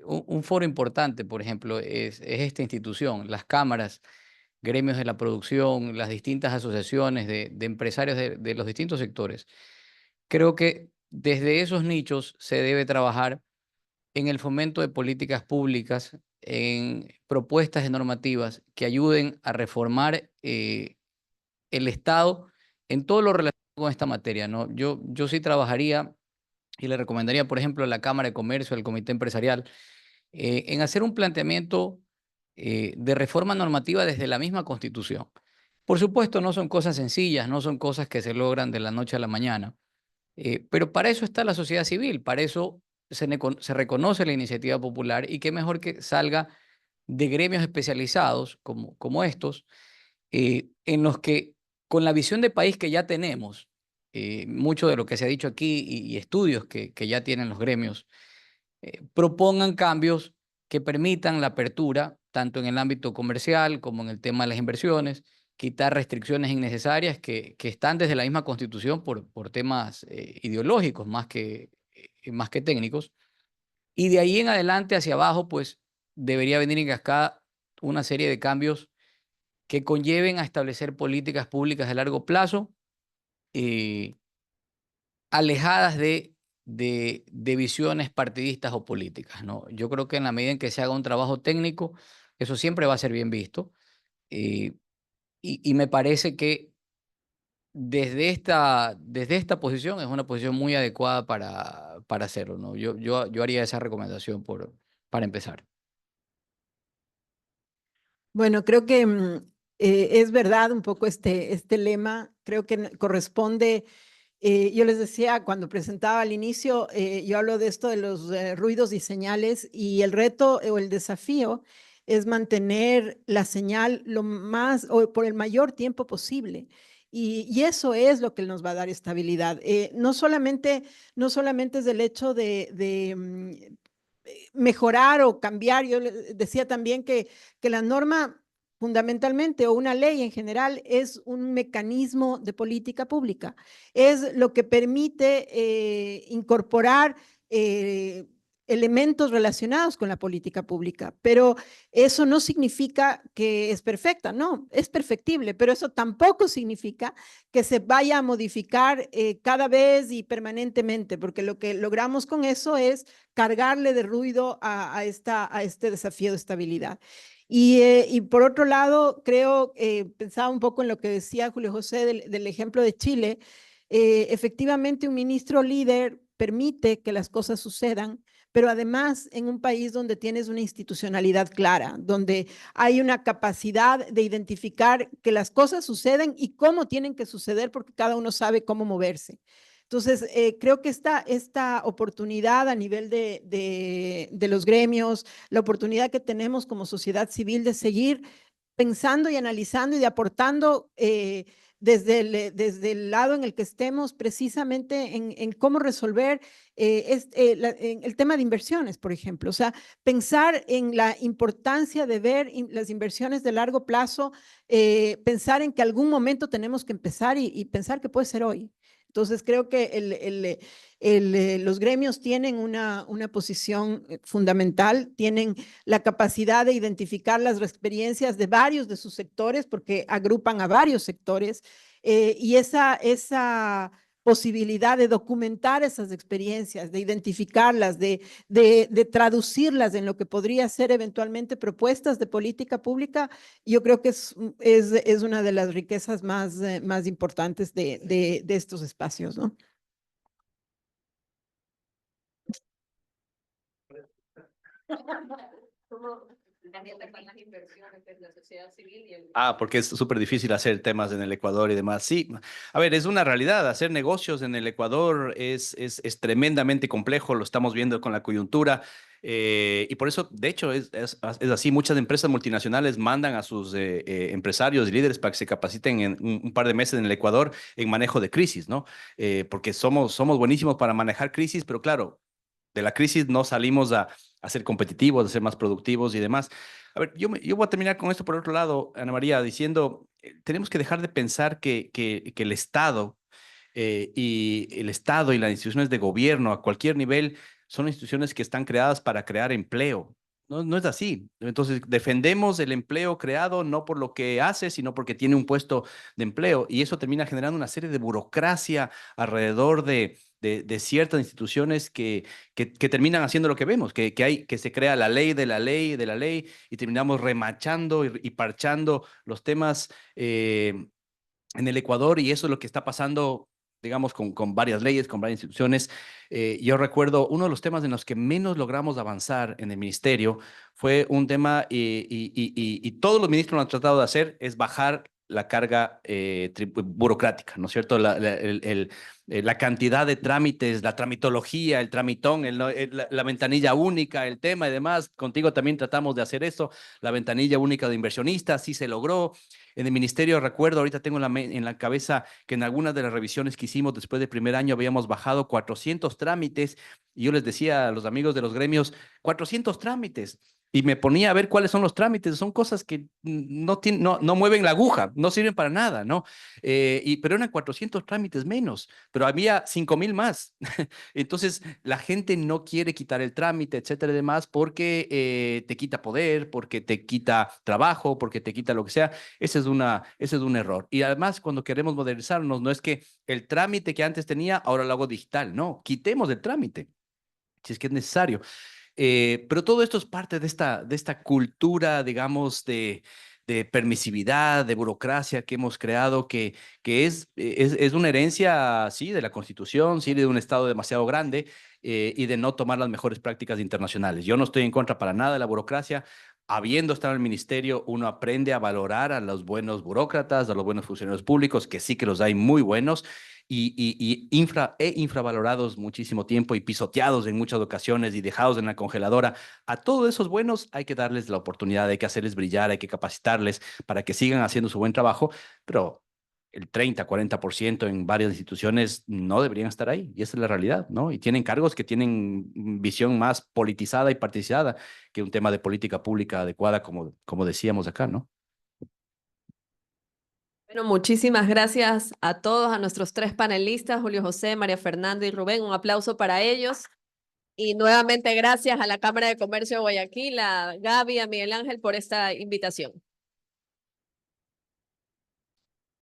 un foro importante, por ejemplo, es esta institución, las cámaras, gremios de la producción, las distintas asociaciones de empresarios de los distintos sectores. Creo que desde esos nichos se debe trabajar en el fomento de políticas públicas, en propuestas de normativas que ayuden a reformar el Estado en todo lo relacionado con esta materia, ¿no? Yo sí trabajaría y le recomendaría, por ejemplo, a la Cámara de Comercio, al Comité Empresarial, en hacer un planteamiento de reforma normativa desde la misma Constitución. Por supuesto, no son cosas sencillas, no son cosas que se logran de la noche a la mañana, pero para eso está la sociedad civil, para eso se reconoce la iniciativa popular y qué mejor que salga de gremios especializados como estos, en los que con la visión de país que ya tenemos, mucho de lo que se ha dicho aquí y estudios que ya tienen los gremios, propongan cambios que permitan la apertura, tanto en el ámbito comercial como en el tema de las inversiones, quitar restricciones innecesarias que están desde la misma Constitución por temas ideológicos más que técnicos. Y de ahí en adelante hacia abajo, pues debería venir en cascada una serie de cambios que conlleven a establecer políticas públicas de largo plazo, alejadas de visiones partidistas o políticas, ¿no? Yo creo que en la medida en que se haga un trabajo técnico, eso siempre va a ser bien visto. Y me parece que desde esta posición es una posición muy adecuada para hacerlo, ¿no? Yo haría esa recomendación para empezar. Bueno, creo que es verdad un poco este lema, creo que corresponde, yo les decía cuando presentaba al inicio, yo hablo de esto de los ruidos y señales y el reto o el desafío es mantener la señal lo más o por el mayor tiempo posible. Y eso es lo que nos va a dar estabilidad. No solamente es el hecho de mejorar o cambiar. Yo decía también que la norma fundamentalmente o una ley en general es un mecanismo de política pública. Es lo que permite incorporar elementos relacionados con la política pública, pero eso no significa que es perfecta, no, es perfectible, pero eso tampoco significa que se vaya a modificar cada vez y permanentemente, porque lo que logramos con eso es cargarle de ruido a este desafío de estabilidad. Y por otro lado, creo, pensaba un poco en lo que decía Julio José del ejemplo de Chile, efectivamente un ministro líder permite que las cosas sucedan, pero además en un país donde tienes una institucionalidad clara, donde hay una capacidad de identificar que las cosas suceden y cómo tienen que suceder, porque cada uno sabe cómo moverse. Entonces, creo que esta oportunidad a nivel de los gremios, la oportunidad que tenemos como sociedad civil de seguir pensando y analizando y de aportando desde el lado en el que estemos, precisamente en cómo resolver en el tema de inversiones, por ejemplo. O sea, pensar en la importancia de ver las inversiones de largo plazo, pensar en que algún momento tenemos que empezar y pensar que puede ser hoy. Entonces, creo que los gremios tienen una posición fundamental, tienen la capacidad de identificar las experiencias de varios de sus sectores, porque agrupan a varios sectores, y esa posibilidad de documentar esas experiencias, de identificarlas, de traducirlas en lo que podría ser eventualmente propuestas de política pública, yo creo que es una de las riquezas más importantes de estos espacios, ¿no? Porque es súper difícil hacer temas en el Ecuador y demás. Sí, a ver, es una realidad. Hacer negocios en el Ecuador es tremendamente complejo, lo estamos viendo con la coyuntura. Y por eso, de hecho, es así. Muchas empresas multinacionales mandan a sus empresarios y líderes para que se capaciten en un par de meses en el Ecuador en manejo de crisis, ¿no? Porque somos buenísimos para manejar crisis, pero claro, de la crisis no salimos a ser competitivos, a ser más productivos y demás. A ver, yo voy a terminar con esto por otro lado, Ana María, diciendo, tenemos que dejar de pensar que el Estado y las instituciones de gobierno a cualquier nivel son instituciones que están creadas para crear empleo. No, no es así. Entonces, defendemos el empleo creado no por lo que hace, sino porque tiene un puesto de empleo. Y eso termina generando una serie de burocracia alrededor de ciertas instituciones que terminan haciendo lo que vemos, que se crea la ley de la ley de la ley y terminamos remachando y parchando los temas en el Ecuador, y eso es lo que está pasando, digamos, con varias leyes, con varias instituciones. Yo recuerdo uno de los temas en los que menos logramos avanzar en el ministerio fue un tema, y todos los ministros lo han tratado de hacer, es bajar la carga burocrática, ¿no es cierto? La cantidad de trámites, la tramitología, el tramitón, la ventanilla única, el tema y demás. Contigo también tratamos de hacer eso, la ventanilla única de inversionistas, sí se logró. En el ministerio, recuerdo, ahorita tengo en la cabeza que en algunas de las revisiones que hicimos después del primer año habíamos bajado 400 trámites, y yo les decía a los amigos de los gremios, 400 trámites. Y me ponía a ver cuáles son los trámites. Son cosas que no mueven la aguja, no sirven para nada, ¿no? Pero eran 400 trámites menos, pero había 5,000 más. Entonces, la gente no quiere quitar el trámite, etcétera, y demás, porque te quita poder, porque te quita trabajo, porque te quita lo que sea. Ese es un error. Y además, cuando queremos modernizarnos, no es que el trámite que antes tenía, ahora lo hago digital. No, quitemos el trámite, si es que es necesario. Pero todo esto es parte de esta cultura, digamos, de permisividad, de burocracia que hemos creado, que es una herencia, sí, de la Constitución, sí, de un Estado demasiado grande, y de no tomar las mejores prácticas internacionales. Yo no estoy en contra para nada de la burocracia. Habiendo estado en el ministerio, uno aprende a valorar a los buenos burócratas, a los buenos funcionarios públicos, que sí que los hay muy buenos, y infravalorados muchísimo tiempo y pisoteados en muchas ocasiones y dejados en la congeladora. A todos esos buenos hay que darles la oportunidad, hay que hacerles brillar, hay que capacitarles para que sigan haciendo su buen trabajo, pero el 30-40% en varias instituciones no deberían estar ahí, y esa es la realidad, ¿no? Y tienen cargos que tienen visión más politizada y partidizada que un tema de política pública adecuada, como decíamos acá, ¿no? Bueno, muchísimas gracias a todos, a nuestros 3 panelistas, Julio José, María Fernanda y Rubén. Un aplauso para ellos. Y nuevamente gracias a la Cámara de Comercio de Guayaquil, a Gaby, a Miguel Ángel por esta invitación.